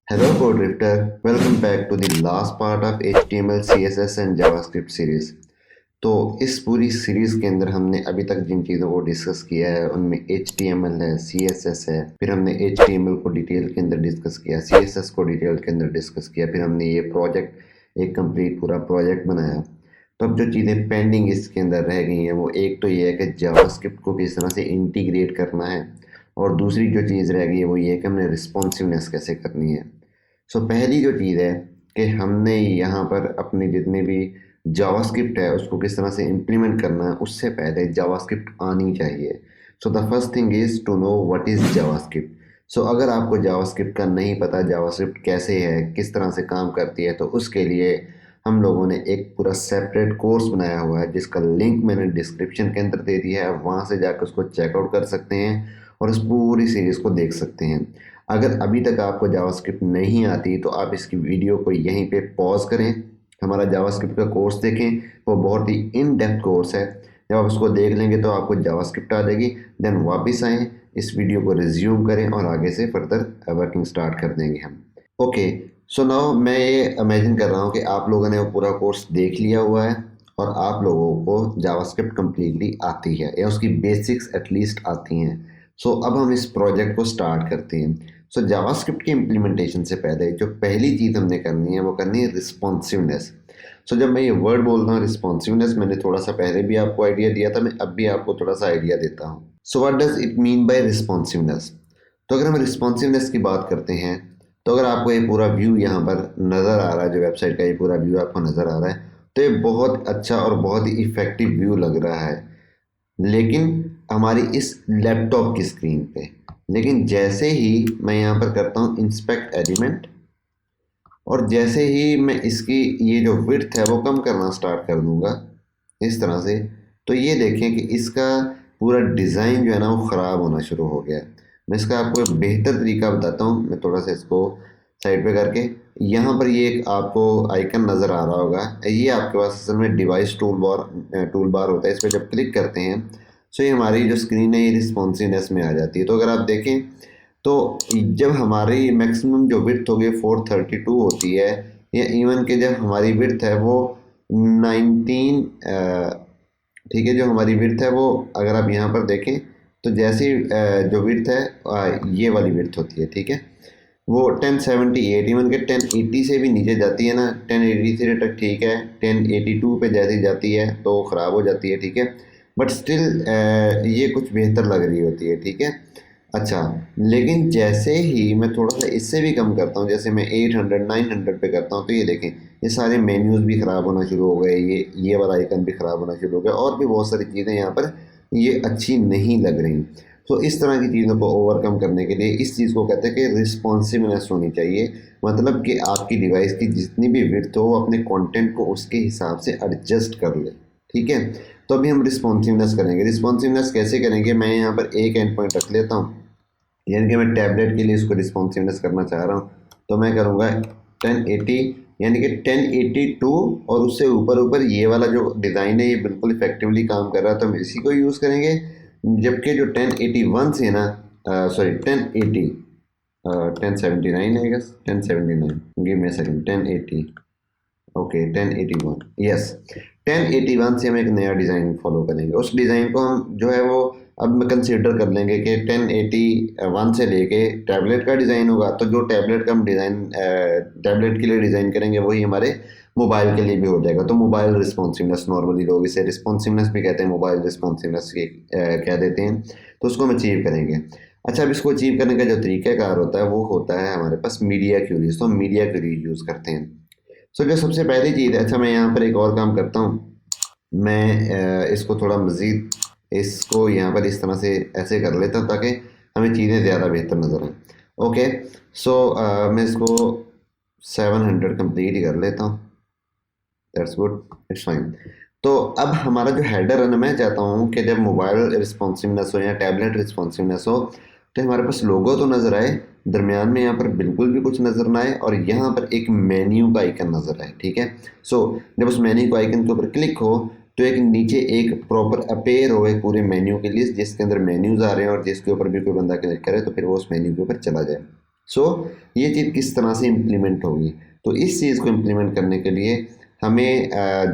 Hello Codrifter, welcome back to the last part of HTML, CSS and JavaScript series. तो इस पूरी series के अंदर हमने अभी तक जिन चीज़ों को डिस्कस किया है उनमें HTML है, CSS है, फिर हमने HTML को डिटेल के अंदर डिस्कस किया, CSS को डिटेल के अंदर डिस्कस किया, फिर हमने ये प्रोजेक्ट एक कंप्लीट पूरा प्रोजेक्ट बनाया। तो अब जो चीज़ें पेंडिंग इसके अंदर रह गई हैं वो एक तो ये है कि जावास्क्रिप्ट को किस तरह से इंटीग्रेट करना है, और दूसरी जो चीज़ रह गई है वो ये है कि हमने रिस्पॉन्सिवनेस कैसे करनी है। सो पहली जो चीज़ है कि हमने यहाँ पर अपने जितने भी जावास्क्रिप्ट है उसको किस तरह से इम्प्लीमेंट करना है, उससे पहले जावास्क्रिप्ट आनी चाहिए। So the first thing is to know what is JavaScript. So अगर आपको जावास्क्रिप्ट का नहीं पता, जावास्क्रिप्ट कैसे है, किस तरह से काम करती है, तो उसके लिए हम लोगों ने एक पूरा सेपरेट कोर्स बनाया हुआ है जिसका लिंक मैंने डिस्क्रिप्शन के अंदर दे दिया है। वहाँ से जाकर उसको चेकआउट कर सकते हैं और उस पूरी सीरीज़ को देख सकते हैं। अगर अभी तक आपको जावास्क्रिप्ट नहीं आती तो आप इसकी वीडियो को यहीं पे पॉज करें, हमारा जावास्क्रिप्ट का कोर्स देखें। वो बहुत ही इन डेप्थ कोर्स है। जब आप उसको देख लेंगे तो आपको जावास्क्रिप्ट आ जाएगी। देन वापस आएँ, इस वीडियो को रिज्यूम करें और आगे से फर्दर वर्किंग स्टार्ट कर देंगे हम। ओके, सो नाउ मैं ये इमेजिन कर रहा हूँ कि आप लोगों ने वो पूरा कोर्स देख लिया हुआ है और आप लोगों को जावास्क्रिप्ट कम्प्लीटली आती है या उसकी बेसिक्स एटलीस्ट आती हैं। सो अब हम इस प्रोजेक्ट को स्टार्ट करते हैं। सो जावास्क्रिप्ट की इम्प्लीमेंटेशन से पहले जो पहली चीज़ हमने करनी है वो करनी है रिस्पॉन्सिवनेस। सो जब मैं ये वर्ड बोलता हूँ रिस्पॉन्सिवनेस, मैंने थोड़ा सा पहले भी आपको आइडिया दिया था, मैं अब भी आपको थोड़ा सा आइडिया देता हूँ। So what does it mean by responsiveness? तो अगर हम रिस्पॉन्सिवनेस की बात करते हैं तो अगर आपको ये पूरा व्यू यहाँ पर नज़र आ रहा है, जो वेबसाइट का ये पूरा व्यू आपको नज़र आ रहा है, तो ये बहुत अच्छा और बहुत ही इफ़ेक्टिव व्यू लग रहा है, लेकिन हमारी इस लैपटॉप की स्क्रीन पे। लेकिन जैसे ही मैं यहाँ पर करता हूँ इंस्पेक्ट एलिमेंट, और जैसे ही मैं इसकी ये जो विड्थ है वो कम करना स्टार्ट कर दूँगा इस तरह से, तो ये देखें कि इसका पूरा डिज़ाइन जो है ना वो ख़राब होना शुरू हो गया है। मैं इसका आपको एक बेहतर तरीका बताता हूँ। मैं थोड़ा सा इसको साइड पे करके, यहाँ पर ये एक आपको आइकन नज़र आ रहा होगा, ये आपके पास असल में डिवाइस टूल बार होता है। इस पर जब क्लिक करते हैं सो ये हमारी जो स्क्रीन है ये रिस्पॉन्सिवनेस में आ जाती है। तो अगर आप देखें तो जब हमारी मैक्सिमम जो विड्थ होगी 432 होती है, या इवन के जब हमारी विड्थ है वो 19, ठीक है, जो हमारी विड्थ है वो अगर आप यहाँ पर देखें तो जैसी जो विड्थ है ये वाली विड्थ होती है, ठीक है, वो 1078, इवन के 1080 से भी नीचे जाती है ना, 1083 तक ठीक है, 1082 पे जैसी जाती है तो ख़राब हो जाती है, ठीक है, बट स्टिल ये कुछ बेहतर लग रही होती है, ठीक है। अच्छा, लेकिन जैसे ही मैं थोड़ा सा इससे भी कम करता हूँ, जैसे मैं 800 900 पे करता हूँ, तो ये देखें ये सारे मेन्यूज़ भी ख़राब होना शुरू हो गए, ये वाला आइकन भी ख़राब होना शुरू हो गया, और भी बहुत सारी चीज़ें यहाँ पर ये अच्छी नहीं लग रही। तो इस तरह की चीज़ों को ओवरकम करने के लिए इस चीज़ को कहते हैं कि रिस्पॉन्सिवनेस होनी चाहिए। मतलब कि आपकी डिवाइस की जितनी भी विड्थ हो वो अपने कंटेंट को उसके हिसाब से एडजस्ट कर ले, ठीक है। तो अभी हम रिस्पॉन्सिवनेस करेंगे। रिस्पॉन्सिवनेस कैसे करेंगे? मैं यहाँ पर एक एंड पॉइंट रख लेता हूँ, यानी कि मैं टैबलेट के लिए इसको रिस्पॉन्सिवनेस करना चाह रहा हूँ, तो मैं करूँगा 1080, यानी कि 1082, और उससे ऊपर ऊपर ये वाला जो डिज़ाइन है ये बिल्कुल इफेक्टिवली काम कर रहा है तो हम इसी को यूज़ करेंगे। जबकि जो 1081 से ना, सॉरी 1080, 1079 है, गस 1079, give me a second, 1080, okay 1081, yes 1081 से हम एक नया डिज़ाइन फॉलो करेंगे। उस डिज़ाइन को हम जो है वो अब मैं कंसीडर कर लेंगे कि 1081 से लेके टैबलेट का डिज़ाइन होगा, तो जो टैबलेट का हम डिज़ाइन टैबलेट के लिए डिज़ाइन करेंगे वही हमारे मोबाइल के लिए भी हो जाएगा। तो मोबाइल रिस्पॉन्सिवनेस, नॉर्मली लोग इसे रिस्पॉन्सिवनेस भी कहते हैं, मोबाइल रिस्पॉन्सिवनेस कह देते हैं, तो उसको हम अचीव करेंगे। अच्छा, अब इसको अचीव करने का जो तरीक़ाकार होता है वो होता है हमारे पास मीडिया क्यूरीज, तो हम मीडिया क्यूरीज यूज़ करते हैं। सो जो सबसे पहली चीज़ है, अच्छा मैं यहाँ पर एक और काम करता हूँ, मैं इसको थोड़ा मज़ीद इसको यहाँ पर इस तरह से ऐसे कर लेता हूँ ताकि हमें चीज़ें ज़्यादा बेहतर नज़र आएँ। ओके, सो मैं इसको 700 कंप्लीट ही कर लेता हूँ, दैट्स गुड, इट्स फाइन। तो अब हमारा जो हेडर है ना, मैं चाहता हूँ कि जब मोबाइल रिस्पॉन्सिवनेस हो या टैबलेट रिस्पॉन्सिवनेस हो तो हमारे पास लोगो तो नज़र आए, दरमियान में यहाँ पर बिल्कुल भी कुछ नज़र ना आए, और यहाँ पर एक मेन्यू का आइकन नज़र आए, ठीक है। सो जब उस मेन्यू का आइकन के ऊपर क्लिक हो तो एक नीचे एक प्रॉपर अपेयर हो एक पूरे मेन्यू के लिए, जिसके अंदर मेन्यूज़ आ रहे हैं, और जिसके ऊपर भी कोई बंदा क्लिक करे तो फिर वो उस मेन्यू के ऊपर चला जाए। सो ये चीज़ किस तरह से इम्प्लीमेंट होगी, तो इस चीज़ को इम्प्लीमेंट करने के लिए हमें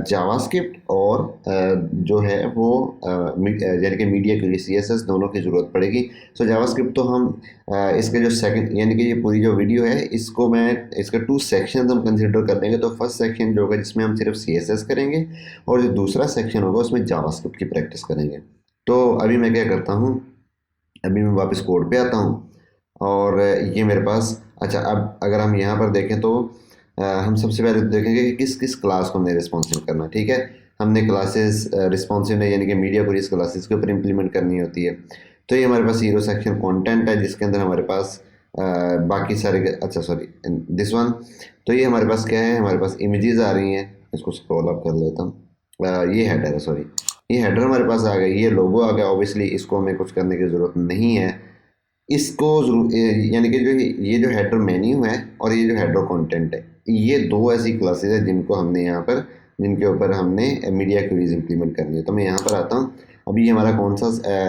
जावास्क्रिप्ट और जो है वो यानी कि मीडिया क्वेरी CSS दोनों की ज़रूरत पड़ेगी। सो जावास्क्रिप्ट तो हम इसके जो सेकंड यानी कि ये पूरी जो वीडियो है इसको मैं इसके 2 सेक्शंस हम कंसिडर कर लेंगे। तो फर्स्ट सेक्शन जो होगा जिसमें हम सिर्फ CSS करेंगे और जो दूसरा सेक्शन होगा उसमें जावास्क्रिप्ट की प्रैक्टिस करेंगे। तो अभी मैं क्या करता हूँ, अभी मैं वापस कोड पे आता हूँ और ये मेरे पास अच्छा, अब अगर हम यहाँ पर देखें तो हम सबसे पहले देखेंगे कि किस किस क्लास को हमने रिस्पॉन्सिव करना। ठीक है, हमने क्लासेस रिस्पॉन्सिव ने यानी कि मीडिया क्वेरीज क्लासेस के ऊपर इंप्लीमेंट करनी होती है। तो ये हमारे पास हीरो सेक्शन कंटेंट है जिसके अंदर हमारे पास बाकी सारे अच्छा सॉरी दिस वन। तो ये हमारे पास क्या है, हमारे पास इमेजेस आ रही हैं, इसको स्क्रॉल अप कर लेता हूँ। ये हेडर है, सॉरी ये हेडर हमारे पास आ गई, ये लोगो आ गया। ऑब्वियसली इसको हमें कुछ करने की ज़रूरत नहीं है, इसको यानी कि जो ये जो हेडर मेन्यू है और ये जो हेडर कंटेंट है, ये दो ऐसी क्लासेस है जिनको हमने यहाँ पर जिनके ऊपर हमने मीडिया क्वेरीज इंप्लीमेंट करनी है। तो मैं यहाँ पर आता हूँ, अभी ये हमारा कौन सा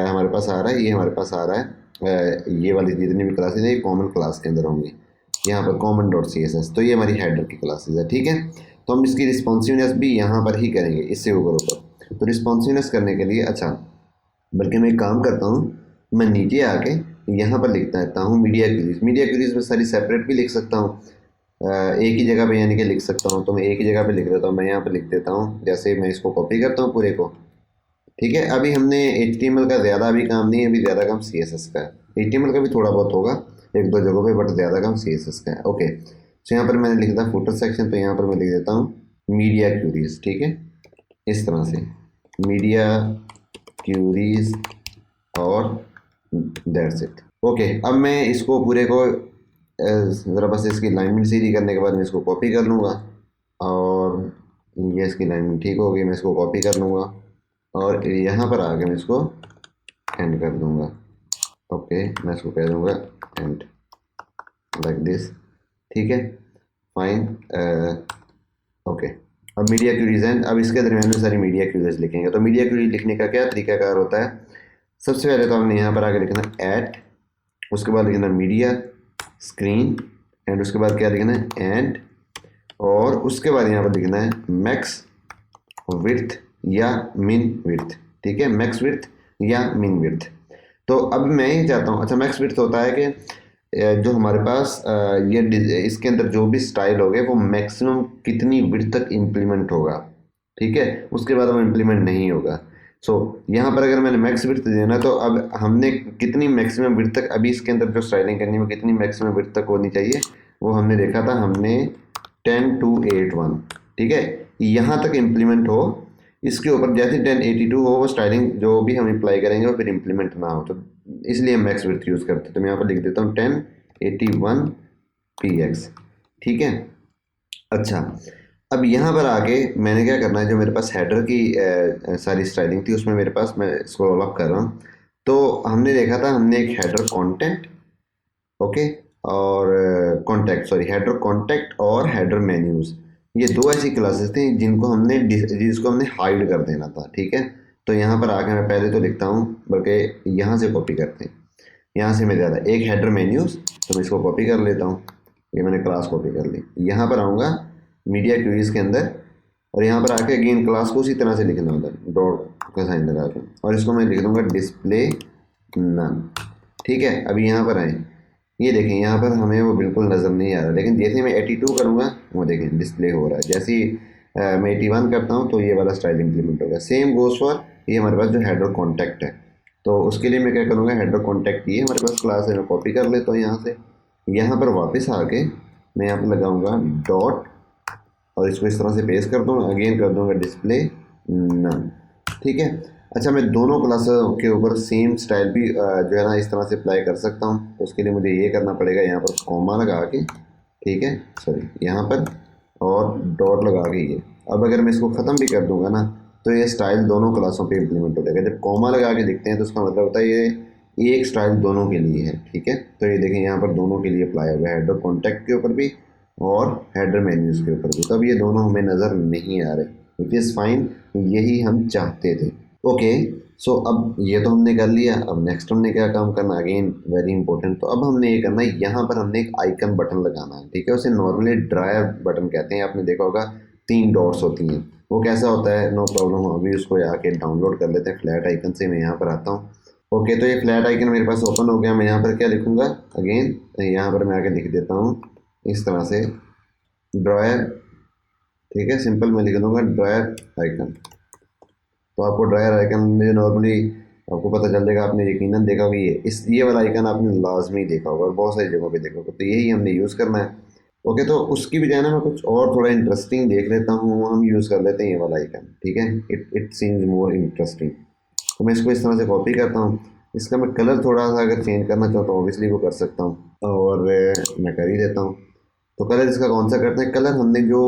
हमारे पास आ रहा है, ये हमारे पास आ रहा है ये वाली जितनी भी क्लासेज है ये कॉमन क्लास के अंदर होंगी, यहाँ पर common.css। तो ये हमारी हेडर की क्लासेज है। ठीक है, तो हम इसकी रिस्पॉन्सिवनेस भी यहाँ पर ही करेंगे, इससे ऊपर। तो रिस्पॉन्सिवनेस करने के लिए अच्छा, बल्कि मैं एक काम करता हूँ, मैं नीचे आके यहाँ पर लिखता रहता हूँ मीडिया क्वेरीज। मीडिया क्वेरीज में सारी सेपरेट भी लिख सकता हूँ, एक ही जगह पे यानी कि लिख सकता हूँ। तो मैं एक ही जगह पे लिख देता हूँ, मैं यहाँ पे लिख देता हूँ, जैसे मैं इसको कॉपी करता हूँ पूरे को। ठीक है, अभी हमने HTML का ज़्यादा अभी काम नहीं है, अभी ज़्यादा काम CSS का है। HTML का भी थोड़ा बहुत होगा एक दो जगहों पे, बट ज़्यादा काम CSS का है। ओके, तो यहाँ पर मैंने लिख दिया फुटर सेक्शन, तो यहाँ पर मैं लिख देता हूँ मीडिया क्यूरीज। ठीक है, इस तरह से मीडिया क्यूरीज और दैट्स इट। ओके, अब मैं इसको पूरे को ज़रा बस इसकी अलाइनमेंट सीधी करने के बाद मैं इसको कॉपी कर लूँगा और ये इसकी अलाइनमेंट ठीक होगी, मैं इसको कॉपी कर लूँगा और यहाँ पर आके मैं इसको एंड कर दूँगा। ओके, मैं इसको कह दूँगा एंड लाइक दिस। ठीक है, फाइन। ओके, अब मीडिया क्यूरीज हैं, अब इसके दरमियान में सारी मीडिया क्यूरीज लिखेंगे। तो मीडिया क्यूरीज लिखने का क्या तरीकाकार होता है, सबसे पहले तो हमने यहाँ पर आके लिखना एट, उसके बाद लिखना मीडिया स्क्रीन एंड उसके बाद क्या लिखना है एंड, और उसके बाद यहाँ पर लिखना है मैक्स विड्थ या मिन विड्थ। ठीक है, मैक्स विड्थ या मिन विड्थ। तो अब मैं ये चाहता हूँ, अच्छा मैक्स विड्थ होता है कि जो हमारे पास ये इसके अंदर जो भी स्टाइल हो गए वो मैक्सिमम कितनी विड्थ तक इम्प्लीमेंट होगा। ठीक है, उसके बाद वो इम्प्लीमेंट नहीं होगा। सो यहाँ पर अगर मैंने मैक्स विड्थ देना, तो अब हमने कितनी मैक्सिमम विड्थ तक, अभी इसके अंदर जो स्टाइलिंग करनी है कितनी मैक्सिमम विड्थ तक होनी चाहिए, वो हमने देखा था, हमने 10:8:1। ठीक है, यहाँ तक इम्प्लीमेंट हो, इसके ऊपर जैसे 10:82 हो वो स्टाइलिंग जो भी हम अप्लाई करेंगे वो फिर इम्प्लीमेंट ना हो, तो इसलिए हम मैक्स विड्थ यूज़ करते हैं। तो मैं यहाँ पर लिख देता हूँ 1081px। ठीक है, अच्छा, अब यहाँ पर आके मैंने क्या करना है, जो मेरे पास हेडर की सारी स्टाइलिंग थी उसमें मेरे पास, मैं स्क्रॉल अप कर रहा हूँ, तो हमने देखा था हमने एक हेडर कंटेंट, ओके, और कॉन्टैक्ट, सॉरी हेडर कॉन्टैक्ट और हेडर मेन्यूज़, ये दो ऐसी क्लासेस थी जिसको हमने हाइड कर देना था। ठीक है, तो यहाँ पर आके मैं पहले तो लिखता हूँ, बल्कि यहाँ से कॉपी करते हैं, यहाँ से मैं ज़्यादा एक हेडर मेन्यूज़, तो मैं इसको कॉपी कर लेता हूँ, ये मैंने क्लास कॉपी कर ली। यहाँ पर आऊँगा मीडिया क्वेरीज के अंदर और यहाँ पर आके अगेन क्लास को उसी तरह से लिखना होता है, डॉट का साइन लगा के, और इसको मैं लिख दूँगा डिस्प्ले नन। ठीक है, अभी यहाँ पर आए, ये देखें यहाँ पर हमें वो बिल्कुल नज़र नहीं आ रहा, लेकिन जैसे मैं 82 करूँगा वो देखें डिस्प्ले हो रहा है। जैसे ही मैं 81 करता हूँ तो ये वाला स्टाइल इंप्लीमेंट होगा। सेम गोज़ फॉर ये हमारे पास जो हेडर कॉन्टैक्ट है, तो उसके लिए मैं क्या करूँगा, हेडर कॉन्टैक्ट ये हमारे पास क्लास है, मैं कॉपी कर लेता हूँ यहाँ से, यहाँ पर वापस आके मैं यहाँ पर लगाऊँगा डॉट और इसको इस तरह से पेस्ट कर दूँगा, अगेन कर दूँगा डिस्प्ले नन। ठीक है, अच्छा, मैं दोनों क्लासों के ऊपर सेम स्टाइल भी जो है ना इस तरह से अप्लाई कर सकता हूँ। तो उसके लिए मुझे ये करना पड़ेगा, यहाँ पर कॉमा लगा के, ठीक है, सॉरी यहाँ पर, और डॉट लगा के ये। अब अगर मैं इसको ख़त्म भी कर दूँगा ना तो ये स्टाइल दोनों क्लासों पे इम्प्लीमेंट हो जाएगा। जब कॉमा लगा के दिखते हैं तो उसका मतलब होता है ये एक स्टाइल दोनों के लिए है। ठीक है, तो ये देखें यहाँ पर दोनों के लिए अप्लाई हुआ है, हेडर कॉन्टैक्ट के ऊपर भी और हेडर मेन्यूज़ के ऊपर भी। तब ये दोनों हमें नज़र नहीं आ रहे, विच इज़ फाइन, यही हम चाहते थे। ओके, सो अब ये तो हमने कर लिया। अब नेक्स्ट हमने क्या काम करना, अगेन वेरी इंपॉर्टेंट। तो अब हमने ये करना है, यहाँ पर हमने एक आइकन बटन लगाना है, ठीक है। उसे नॉर्मली ड्रायर बटन कहते हैं, आपने देखा होगा 3 डॉट्स होती हैं। वो कैसा होता है, नो प्रॉब्लम, अभी उसको आके डाउनलोड कर लेते हैं। फ्लैट आइकन से मैं यहाँ पर आता हूँ। ओके, तो ये फ्लैट आइकन मेरे पास ओपन हो गया। मैं यहाँ पर क्या लिखूँगा, अगेन यहाँ पर मैं आके लिख देता हूँ इस तरह से ड्रायर, ठीक है। सिंपल मैं लिख दूँगा ड्रायर आइकन। तो आपको ड्रायर आइकन में नॉर्मली आपको पता चल जाएगा, आपने यकीनन देखा होगा ये वाला आइकन आपने लाजमी देखा होगा और बहुत सारी जगहों पे देखा होगा। तो यही हमने यूज़ करना है। ओके, तो उसकी बजाय ना मैं कुछ और थोड़ा इंटरेस्टिंग देख लेता हूँ। हम यूज़ कर लेते हैं ये वाला आइकन, ठीक है। It it seems more interesting. तो मैं इसको इस तरह से कॉपी करता हूँ। इसका मैं कलर थोड़ा सा अगर चेंज करना चाहूँ तो ऑब्वियसली वो कर सकता हूँ, और मैं कर ही देता हूँ। तो कलर इसका कौन सा करते हैं, कलर हमने जो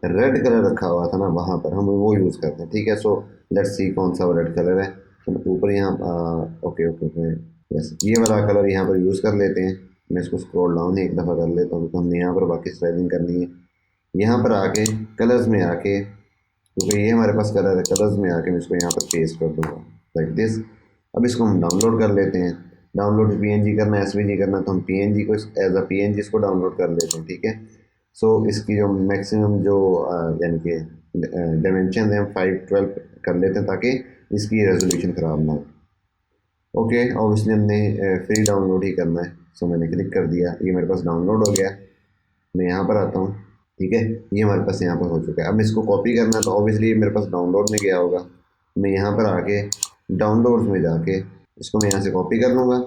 रेड कलर रखा हुआ था ना वहाँ पर हम वो यूज़ करते हैं, ठीक है। सो लेट्स सी कौन सा वो रेड कलर है। तो ऊपर यहाँ ओके ओके ओके, यस, ये वाला कलर यहाँ पर यूज़ कर लेते हैं। मैं इसको स्क्रॉल डाउन एक दफ़ा कर लेता हूँ, तो हमने यहाँ पर बाकी स्टाइलिंग करनी है। यहाँ पर आके कलर्स में आके, क्योंकि ये हमारे पास कलर है, कलर्स में आके मैं इसको यहाँ पर पेस्ट कर दूँगा लाइक दिस। अब इसको हम डाउनलोड कर लेते हैं। डाउनलोड पीएनजी करना है, एसवीजी करना है, तो हम पीएनजी को एज अ पीएनजी इसको डाउनलोड कर लेते हैं, ठीक है। सो इसकी जो मैक्सिमम जो यानी कि डायमेंशन है हम 512 कर लेते हैं, ताकि इसकी रेजोल्यूशन ख़राब ना हो। ओके, ऑब्वियसली हमने फ्री डाउनलोड ही करना है। सो मैंने क्लिक कर दिया, ये मेरे पास डाउनलोड हो गया। मैं यहाँ पर आता हूँ, ठीक है। ये हमारे पास यहाँ पर हो चुका है। अब इसको कॉपी करना है, तो ऑब्वियसली मेरे पास डाउनलोड में गया होगा। मैं यहाँ पर आके डाउनलोड्स में जाके इसको मैं यहाँ से कॉपी कर लूँगा,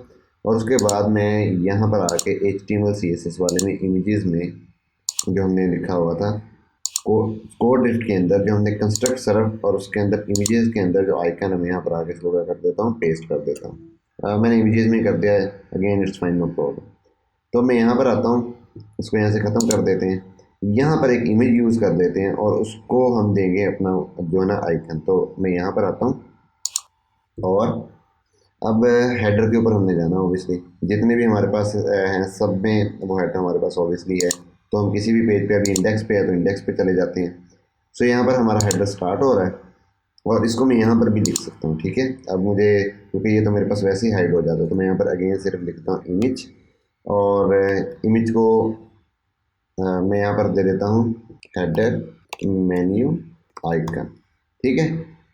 और उसके बाद मैं यहाँ पर आके HTML CSS वाले में इमेजेस में जो हमने लिखा हुआ था कोड के अंदर जो हमने कंस्ट्रक्ट सर्फ, और उसके अंदर इमेजेस के अंदर जो आइकन है मैं यहाँ पर आके इसको क्या कर देता हूँ, पेस्ट कर देता हूँ। मैंने इमेजेस में कर दिया है, again it's fine, no problem. तो मैं यहाँ पर आता हूँ, इसको यहाँ से ख़त्म कर देते हैं। यहाँ पर एक इमेज यूज़ कर लेते हैं और उसको हम देंगे अपना जो है ना आइकन। तो मैं यहाँ पर आता हूँ, और अब हेडर के ऊपर हमने जाना, ऑब्वियसली जितने भी हमारे पास हैं सब में वो हेडर हमारे पास ऑब्वियसली है। तो हम किसी भी पेज पे, अभी इंडेक्स पे है तो इंडेक्स पे चले जाते हैं। सो यहाँ पर हमारा हेडर स्टार्ट हो रहा है, और इसको मैं यहाँ पर भी लिख सकता हूँ, ठीक है। अब मुझे, क्योंकि ये तो मेरे पास वैसे ही हाइड हो जाता है, तो मैं यहाँ पर अगेन सिर्फ लिखता हूँ इमेज, और इमेज को मैं यहाँ पर दे देता हूँ हेडर मेन्यू आइकन, ठीक है।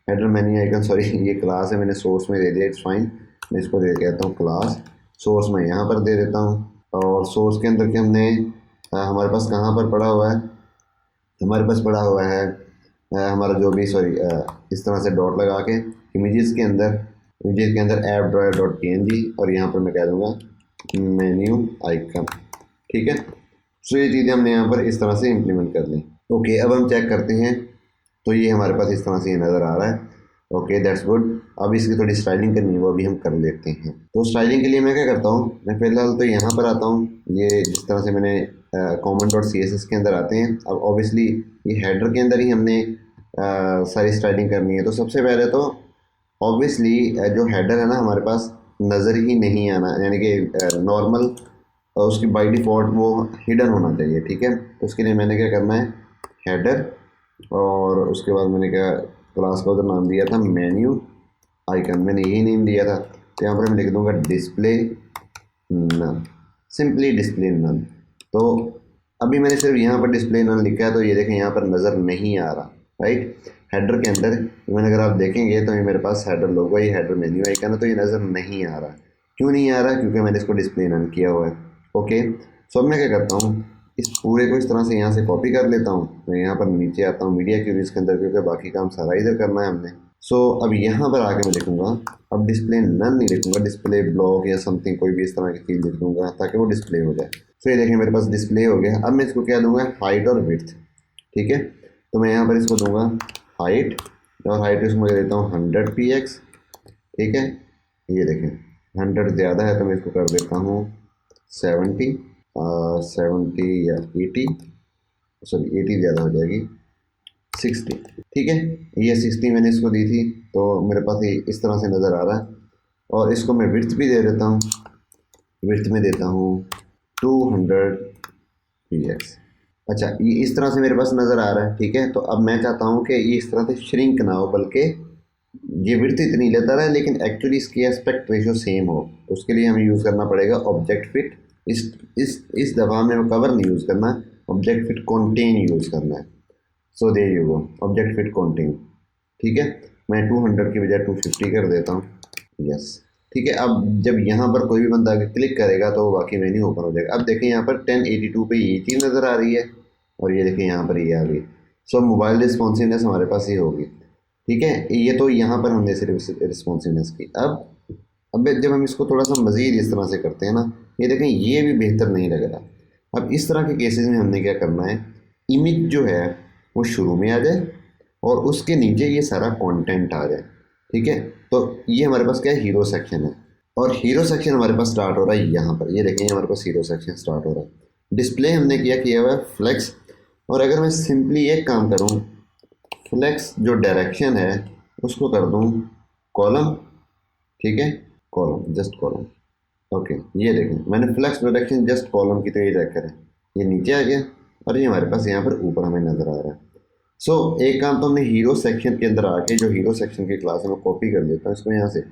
हेडर मेन्यू आइकन, सॉरी ये क्लास है, मैंने सोर्स में दे दिया, इट्स फाइन। मैं इसको दे कहता हूँ क्लास, सोर्स में यहाँ पर दे देता हूँ। और सोर्स के अंदर के हमने हमारे पास कहाँ पर पड़ा हुआ है, हमारे पास पड़ा हुआ है हमारा जो भी, सॉरी इस तरह से डॉट लगा के इमेजेस के अंदर, ऐप ड्रायर डॉट png, और यहाँ पर मैं कह दूँगा मेन्यू आइकन, ठीक है। सो ये चीज़ें हमने यहाँ पर इस तरह से इम्प्लीमेंट कर ली। ओके, अब हम चेक करते हैं, तो ये हमारे पास इस तरह से ये नज़र आ रहा है। Okay, that's good. अब इसकी थोड़ी स्टाइलिंग करनी है, वो अभी हम कर लेते हैं। तो स्टाइलिंग के लिए मैं क्या करता हूँ, मैं फ़िलहाल तो यहाँ पर आता हूँ। ये जिस तरह से मैंने common.css के अंदर आते हैं। अब ऑब्वियसली ये हेडर के अंदर ही हमने सारी स्टाइलिंग करनी है। तो सबसे पहले तो ऑब्वियसली जो हेडर है ना हमारे पास नज़र ही नहीं आना, यानी कि नॉर्मल, उसकी बाय डिफ़ॉल्ट वो हिडन होना चाहिए, ठीक है। तो उसके लिए मैंने क्या करना है, हेडर, और उसके बाद मैंने क्या क्लास का उधर नाम दिया था मेन्यू आइकन, मैंने यही नेम दिया था। तो यहाँ पर मैं लिख दूँगा display none, simply display none. तो अभी मैंने सिर्फ यहाँ पर डिस्प्ले नन लिखा है, तो ये देखें यहाँ पर नज़र नहीं आ रहा, राइट। हेडर के अंदर इवन अगर आप देखेंगे तो ये मेरे पास हेडर लोगो, ये हेडर मेन्यू आइकन है, तो ये नज़र नहीं आ रहा। क्यों नहीं आ रहा, क्योंकि मैंने इसको डिस्प्ले नन किया हुआ है। ओके, सो अब मैं क्या करता हूँ, इस पूरे को इस तरह से यहाँ से कॉपी कर लेता हूँ। मैं यहाँ पर नीचे आता हूँ मीडिया क्यूरीज के अंदर, क्योंकि बाकी काम सारा इधर करना है हमने। सो अब यहाँ पर आके मैं लिखूँगा, अब डिस्प्ले नन नहीं लिखूँगा, डिस्प्ले ब्लॉक या समथिंग कोई भी इस तरह की चीज़ लिख दूँगा, ताकि वो डिस्प्ले हो जाए। सो ये देखें मेरे पास डिस्प्ले हो गया। अब मैं इसको क्या दूँगा, हाइट और विड्थ, ठीक है। तो मैं यहाँ पर इसको दूँगा हाइट, और हाइट इसको मैं देता हूँ 100 px, ठीक है। ये देखें 100 ज़्यादा है, तो मैं इसको कर देता हूँ 70, 70 या 80, सॉरी 80 ज़्यादा हो जाएगी, 60, ठीक है। ये 60 मैंने इसको दी थी, तो मेरे पास ये इस तरह से नज़र आ रहा है। और इसको मैं विड्थ भी दे देता हूँ, विड्थ में देता हूँ 200 px। अच्छा, ये इस तरह से मेरे पास नज़र आ रहा है, ठीक है। तो अब मैं चाहता हूँ कि ये इस तरह से श्रिंक ना हो, बल्कि ये विड्थ इतनी लेता रहा है लेकिन एक्चुअली इसकी एस्पेक्ट रेशियो सेम हो, तो उसके लिए हमें यूज़ करना पड़ेगा ऑब्जेक्ट फिट। इस दफ़ा हमें कवर नहीं यूज़ करना, ऑब्जेक्ट फिट कॉन्टेन यूज़ करना है। So there you go, object fit contain. ठीक है, मैं 200 की बजाय 250 कर देता हूँ। यस, ठीक है। अब जब यहाँ पर कोई भी बंदा आगे क्लिक करेगा तो वाकई मेन्यू ओपन हो जाएगा। अब देखें यहाँ पर 1082 पे ये चीज़ नज़र आ रही है और ये देखें यहाँ पर ये आ गई। सो मोबाइल रिस्पॉन्सिवनेस हमारे पास ही होगी। ठीक है, ये तो यहाँ पर हमने सिर्फ रिस्पॉन्सिवनेस की। अब जब हम इसको थोड़ा सा मज़ीद इस तरह से करते हैं ना, ये देखें ये भी बेहतर नहीं लग रहा। अब इस तरह के केसेस में हमने क्या करना है, इमेज जो है वो शुरू में आ जाए और उसके नीचे ये सारा कंटेंट आ जाए। ठीक है, तो ये हमारे पास क्या है, हीरो सेक्शन है। और हीरो सेक्शन हमारे पास स्टार्ट हो रहा है यहाँ पर, ये देखें हमारे पास हीरो सेक्शन स्टार्ट हो रहा है। डिस्प्ले हमने किया हुआ है फ्लेक्स। और अगर मैं सिंपली एक काम करूँ, फ्लेक्स जो डायरेक्शन है उसको कर दूँ कॉलम। ठीक है, कॉलम, जस्ट कॉलम। ओके, ये देखें मैंने फ्लेक्स डायरेक्शन जस्ट कॉलम की, तो ये चेक करें ये नीचे आ गया और ये हमारे पास यहाँ पर ऊपर हमें नज़र आ रहा है। सो एक काम तो हमने हीरो सेक्शन के अंदर आके, जो हीरो सेक्शन की क्लास है मैं कॉपी कर लेता हूँ इसको यहाँ से,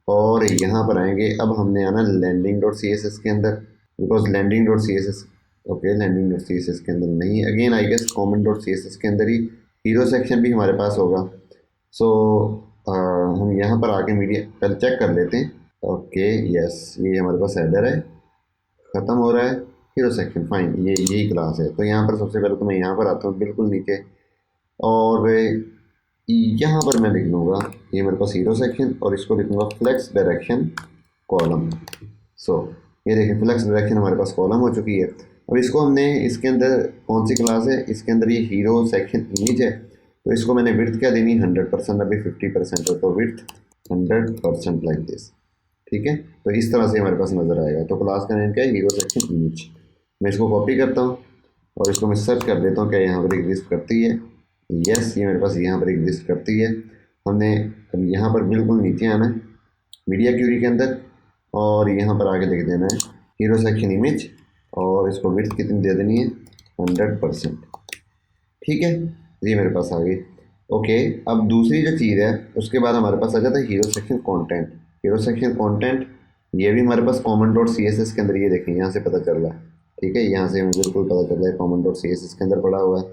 और यहाँ पर आएंगे। अब हमने आना landing dot C S S के अंदर, because landing dot C S S, okay landing dot C S S के अंदर नहीं, again I guess common dot C S S के अंदर ही हीरो सेक्शन भी हमारे पास होगा। सो हम यहाँ पर आके मीडिया पहले चेक कर लेते हैं। ओके यस, ये हमारे पास हेडर है, ख़त्म हो रहा है हीरो सेक्शन, फाइन, ये यही क्लास है। तो यहाँ पर सबसे पहले तो मैं यहाँ पर आता हूँ बिल्कुल नीचे, और यहाँ पर मैं लिख लूँगा ये मेरे पास हीरो सेक्शन, और इसको लिखूँगा फ्लेक्स डायरेक्शन कॉलम। सो ये देखिए फ्लेक्स डायरेक्शन हमारे पास कॉलम हो चुकी है। अब इसको हमने, इसके अंदर कौन सी क्लास है, इसके अंदर ये हीरो सेक्शन इमेज है, तो इसको मैंने विड्थ क्या देनी, 100%, अभी 50% है तो विड्थ 100% लाइक दिस। ठीक है, तो इस तरह से हमारे पास नज़र आएगा। तो क्लास का नेम क्या है, हीरो सेक्शन इमेज। मैं इसको कॉपी करता हूँ और इसको मैं सर्च कर देता हूँ क्या यहाँ पर एग्जिस्ट करती है। यस, ये मेरे पास यहाँ पर एग्जिस्ट करती है। हमने अब यहाँ पर बिल्कुल नीचे आना है मीडिया क्यूरी के अंदर, और यहाँ पर आगे देख देना है हीरो सेक्शन इमेज, और इसको विड्थ कितनी दे देनी है, 100%। ठीक है, ये मेरे पास आ गई। ओके, अब दूसरी जो चीज़ है उसके बाद हमारे पास आ जाता है hero section content. Hero section content ये भी हमारे पास common dot C S S के अंदर, ये देखें यहाँ से पता चल रहा है। ठीक है, यहाँ से हमें बिल्कुल पता चल रहा है common dot C S S के अंदर पड़ा हुआ है।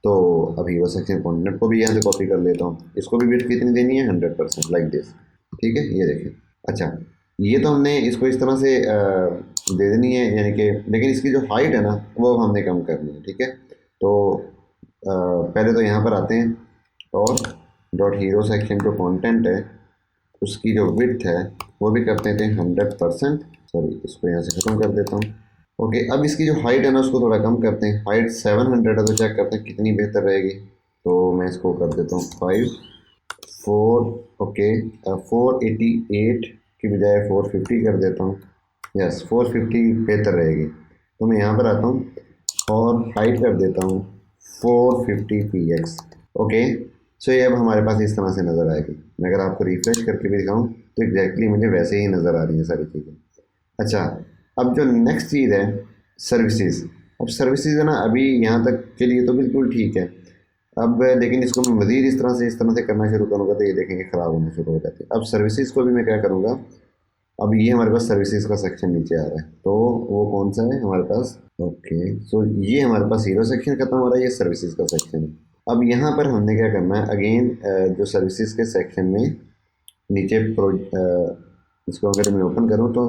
तो अब हीरो सेक्शन कंटेंट को भी यहाँ से कॉपी कर लेता हूँ, इसको भी विड्थ कितनी देनी है, 100% लाइक दिस। ठीक है, ये देखें। अच्छा, ये तो हमने इसको इस तरह से दे देनी है, यानी कि, लेकिन इसकी जो हाइट है ना वो हमने कम करनी है। ठीक है, तो पहले तो यहाँ पर आते हैं और डॉट हीरो सेक्शन जो कंटेंट है उसकी जो विड्थ है वो भी करते थे 100%। सॉरी, इसको यहाँ से ख़त्म कर देता हूँ। ओके, अब इसकी जो हाइट है ना उसको थोड़ा कम करते हैं, हाइट 700 है, तो चेक करते हैं कितनी बेहतर रहेगी। तो मैं इसको कर देता हूँ 4। ओके, 488 की बजाय 450 कर देता हूँ। यस, 450 बेहतर रहेगी। तो मैं यहाँ पर आता हूँ और हाइट कर देता हूँ 450px। ओके, सो ये अब हमारे पास इस तरह से नज़र आएगी। मैं अगर आपको रिफ्रेश करके भी दिखाऊँ तो एग्जैक्टली मुझे वैसे ही नज़र आ रही हैं सारी चीज़ें। अच्छा, अब जो नेक्स्ट चीज़ है सर्विसेज। अब सर्विसेज है ना, अभी यहाँ तक के लिए तो बिल्कुल ठीक है। अब लेकिन इसको मैं मज़ीद इस तरह से करना शुरू करूँगा तो ये देखेंगे ख़राब होना शुरू हो जाती है। अब सर्विसेज को भी मैं क्या करूँगा, अब ये हमारे पास सर्विसेज का सेक्शन नीचे आ रहा है, तो वो कौन सा है हमारे पास। ओके, सो ये हमारे पास हीरो सेक्शन खत्म हो रहा है, ये सर्विसेज का सेक्शन है। अब यहाँ पर हमने क्या करना है, अगेन जो सर्विसेज के सेक्शन में नीचे इसको अगर मैं ओपन करूँ तो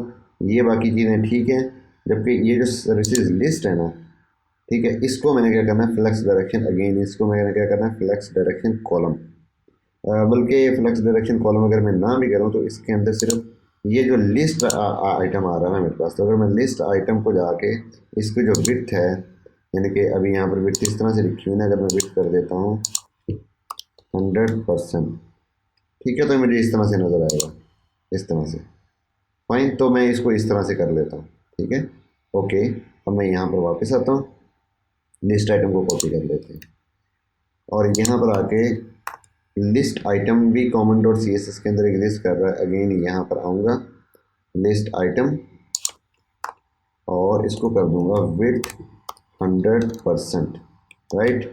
ये बाकी चीज़ें ठीक है, जबकि ये जो सर्विसेज लिस्ट है ना, ठीक है, इसको मैंने क्या करना है फ्लेक्स डायरेक्शन, अगेन इसको मैंने क्या करना है फ्लेक्स डायरेक्शन कॉलम। बल्कि फ्लेक्स डायरेक्शन कॉलम अगर मैं ना भी करूँ तो इसके अंदर सिर्फ ये जो लिस्ट आइटम आ रहा है ना मेरे पास, तो अगर मैं लिस्ट आइटम को जाके इसकी जो विड्थ है, यानी कि अभी यहाँ पर विड्थ इस तरह से लिखी हुई है, अगर मैं विड्थ कर देता हूँ 100%, ठीक है, तो मुझे इस तरह से नज़र आएगा, इस तरह से। फाइन, तो मैं इसको इस तरह से कर लेता हूँ। ठीक है, ओके, अब मैं यहाँ पर वापस आता हूँ, लिस्ट आइटम को कॉपी कर लेते हैं और यहाँ पर आके लिस्ट आइटम भी common dot C S S के अंदर एग्जिस्ट कर रहा है। अगेन यहाँ पर आऊँगा लिस्ट आइटम और इसको कर दूँगा विड्थ 100%, राइट।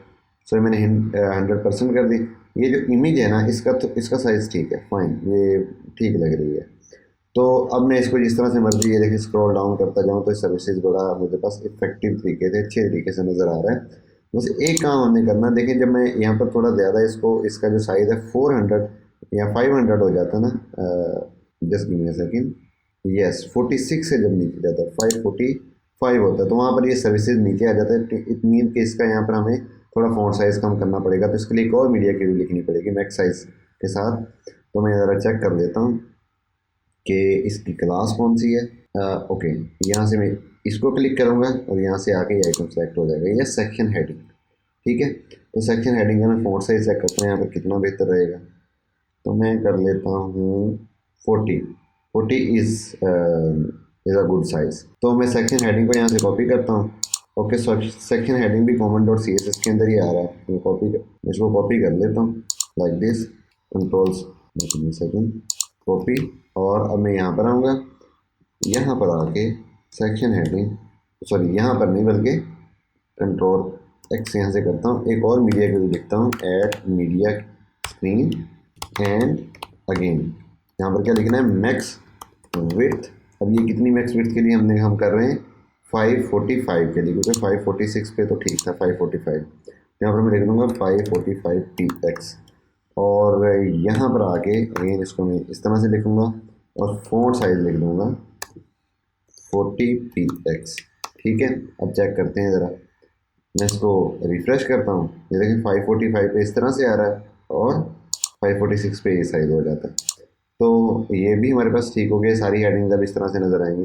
सो मैंने 100% कर दी। ये जो इमेज है ना इसका, तो इसका साइज़ ठीक है, फाइन, ये ठीक लग रही है। तो अब मैं इसको जिस तरह से मर्जी ये देखिए स्क्रॉल डाउन करता जाऊँ तो सर्विसेज बड़ा मुझे पास इफेक्टिव तरीके से अच्छे तरीके से नज़र आ रहा है। बस एक काम हमने करना, देखिए जब मैं यहाँ पर थोड़ा ज़्यादा इसको, इसका जो साइज़ है 400 या 500 हो जाता है ना, just give me a second, yes 46 से जब नीचे जाता है 545 होता है, तो वहाँ पर ये सर्विसेज नीचे आ जाता है। इट मीन कि इसका यहाँ पर हमें थोड़ा फ़ॉन्ट साइज़ कम करना पड़ेगा, तो इसके लिए एक और मीडिया की भी लिखनी पड़ेगी मैक्स साइज़ के साथ। तो मैं ज़रा चेक कर लेता हूँ कि इसकी क्लास कौन सी है। ओके, यहाँ से मैं इसको क्लिक करूँगा और यहाँ से आके ये आइकन सेलेक्ट हो जाएगा, ये सेक्शन हेडिंग, ठीक है। तो सेक्शन हेडिंग का मैं फ़ॉन्ट साइज चेक करता हूँ यहाँ पर कितना बेहतर रहेगा। तो मैं कर लेता हूँ 40 इज़ अ गुड साइज़। तो मैं सेक्शन हेडिंग को यहाँ से कॉपी करता हूँ। ओके, सेक्शन हेडिंग भी common dot C S S के अंदर ही आ रहा है, मैं इसको कॉपी कर लेता हूँ like this, controls second copy. और अब मैं यहाँ पर आऊँगा, यहाँ पर आके सेक्शन हेडिंग, सॉरी यहाँ पर नहीं बल्कि कंट्रोल एक्स यहाँ से करता हूँ, एक और मीडिया के लिए लिखता हूँ, add media screen and again यहाँ पर क्या लिखना है, मैक्स विड्थ। अब ये कितनी मैक्स विड्थ के लिए हम कर रहे हैं 545 के लिए, क्योंकि 546 पे तो ठीक था 545, यहाँ पर मैं लिख दूँगा 545 px। और यहाँ पर आके अगेन इसको मैं इस तरह से लिखूँगा और फ़ॉन्ट साइज़ लिख दूँगा 40 px, ठीक है। अब चेक करते हैं ज़रा, मैं इसको रिफ़्रेश करता हूँ, ये देखिए 545 पे इस तरह से आ रहा है और 546 पे ये साइज़ हो जाता है। तो ये भी हमारे पास ठीक हो गया, सारी हेडिंग्स अब इस तरह से नज़र आएंगी।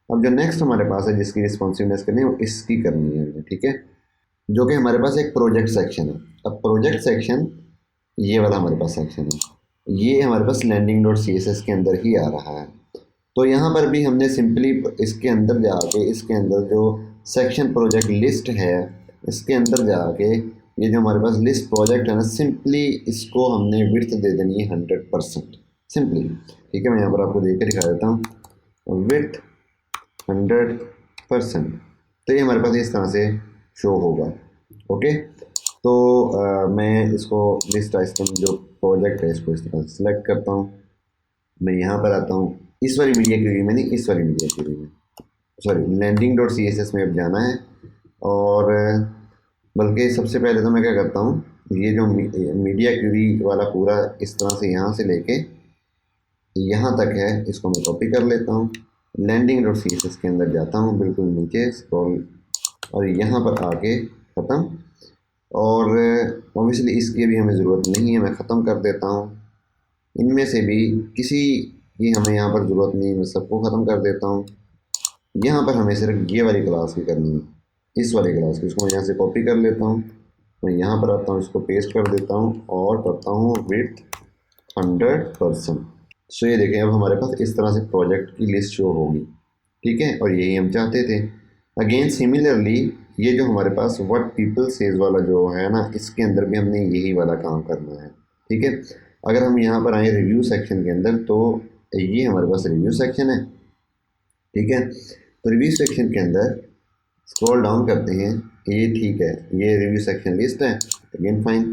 अब जो नेक्स्ट हमारे पास है जिसकी रिस्पॉन्सिवनेस करनी है वो इसकी करनी है हमें, ठीक है, जो कि हमारे पास एक प्रोजेक्ट सेक्शन है। अब प्रोजेक्ट सेक्शन ये वाला हमारे पास सेक्शन है, ये हमारे पास landing dot C S S के अंदर ही आ रहा है। तो यहाँ पर भी हमने सिंपली इसके अंदर जाके, इसके अंदर जो सेक्शन प्रोजेक्ट लिस्ट है इसके अंदर जाके, ये जो हमारे पास लिस्ट प्रोजेक्ट है ना, सिंपली इसको हमने विड्थ दे देनी है 100% सिंपली, ठीक है। मैं यहाँ पर आपको देकर दिखा देता हूँ, विड्थ 100%। तो ये हमारे पास इस तरह से शो होगा, ओके। तो मैं इसको लिस्ट आइटम जो प्रोजेक्ट है इसको इस तरह से सिलेक्ट करता हूँ। मैं यहाँ पर आता हूँ, इस वाली मीडिया क्यूरी में नहीं, इस वाली मीडिया क्यूरी में, sorry landing dot C S S में अब जाना है। और बल्कि सबसे पहले तो मैं क्या करता हूँ, ये जो मीडिया क्यूरी वाला पूरा इस तरह से यहाँ से लेके यहाँ तक है, इसको मैं कॉपी कर लेता हूँ, landing dot C S S के अंदर जाता हूँ, बिल्कुल नीचे स्क्रॉल, और यहाँ पर आके ख़त्म। और ऑब्वियसली इसकी भी हमें ज़रूरत नहीं है, मैं ख़त्म कर देता हूँ। इनमें से भी किसी की हमें यहाँ पर ज़रूरत नहीं है, मैं सबको ख़त्म कर देता हूँ। यहाँ पर हमें सिर्फ ये वाली क्लास की करनी है, इस वाली क्लास की, इसको मैं यहाँ से कॉपी कर लेता हूँ, मैं यहाँ पर आता हूँ, इसको पेस्ट कर देता हूँ और करता हूँ विड्थ 100%। सो ये देखें अब हमारे पास इस तरह से प्रोजेक्ट की लिस्ट शो होगी, ठीक है, और यही हम चाहते थे। अगेन सिमिलरली ये जो हमारे पास व्हाट पीपल सेज वाला जो है ना, इसके अंदर भी हमने यही वाला काम करना है, ठीक है। अगर हम यहाँ पर आए रिव्यू सेक्शन के अंदर, तो ये हमारे पास रिव्यू सेक्शन है, ठीक है। तो रिव्यू सेक्शन के अंदर स्क्रॉल डाउन करते हैं, ये ठीक है, ये रिव्यू सेक्शन लिस्ट है, अगेन फाइन।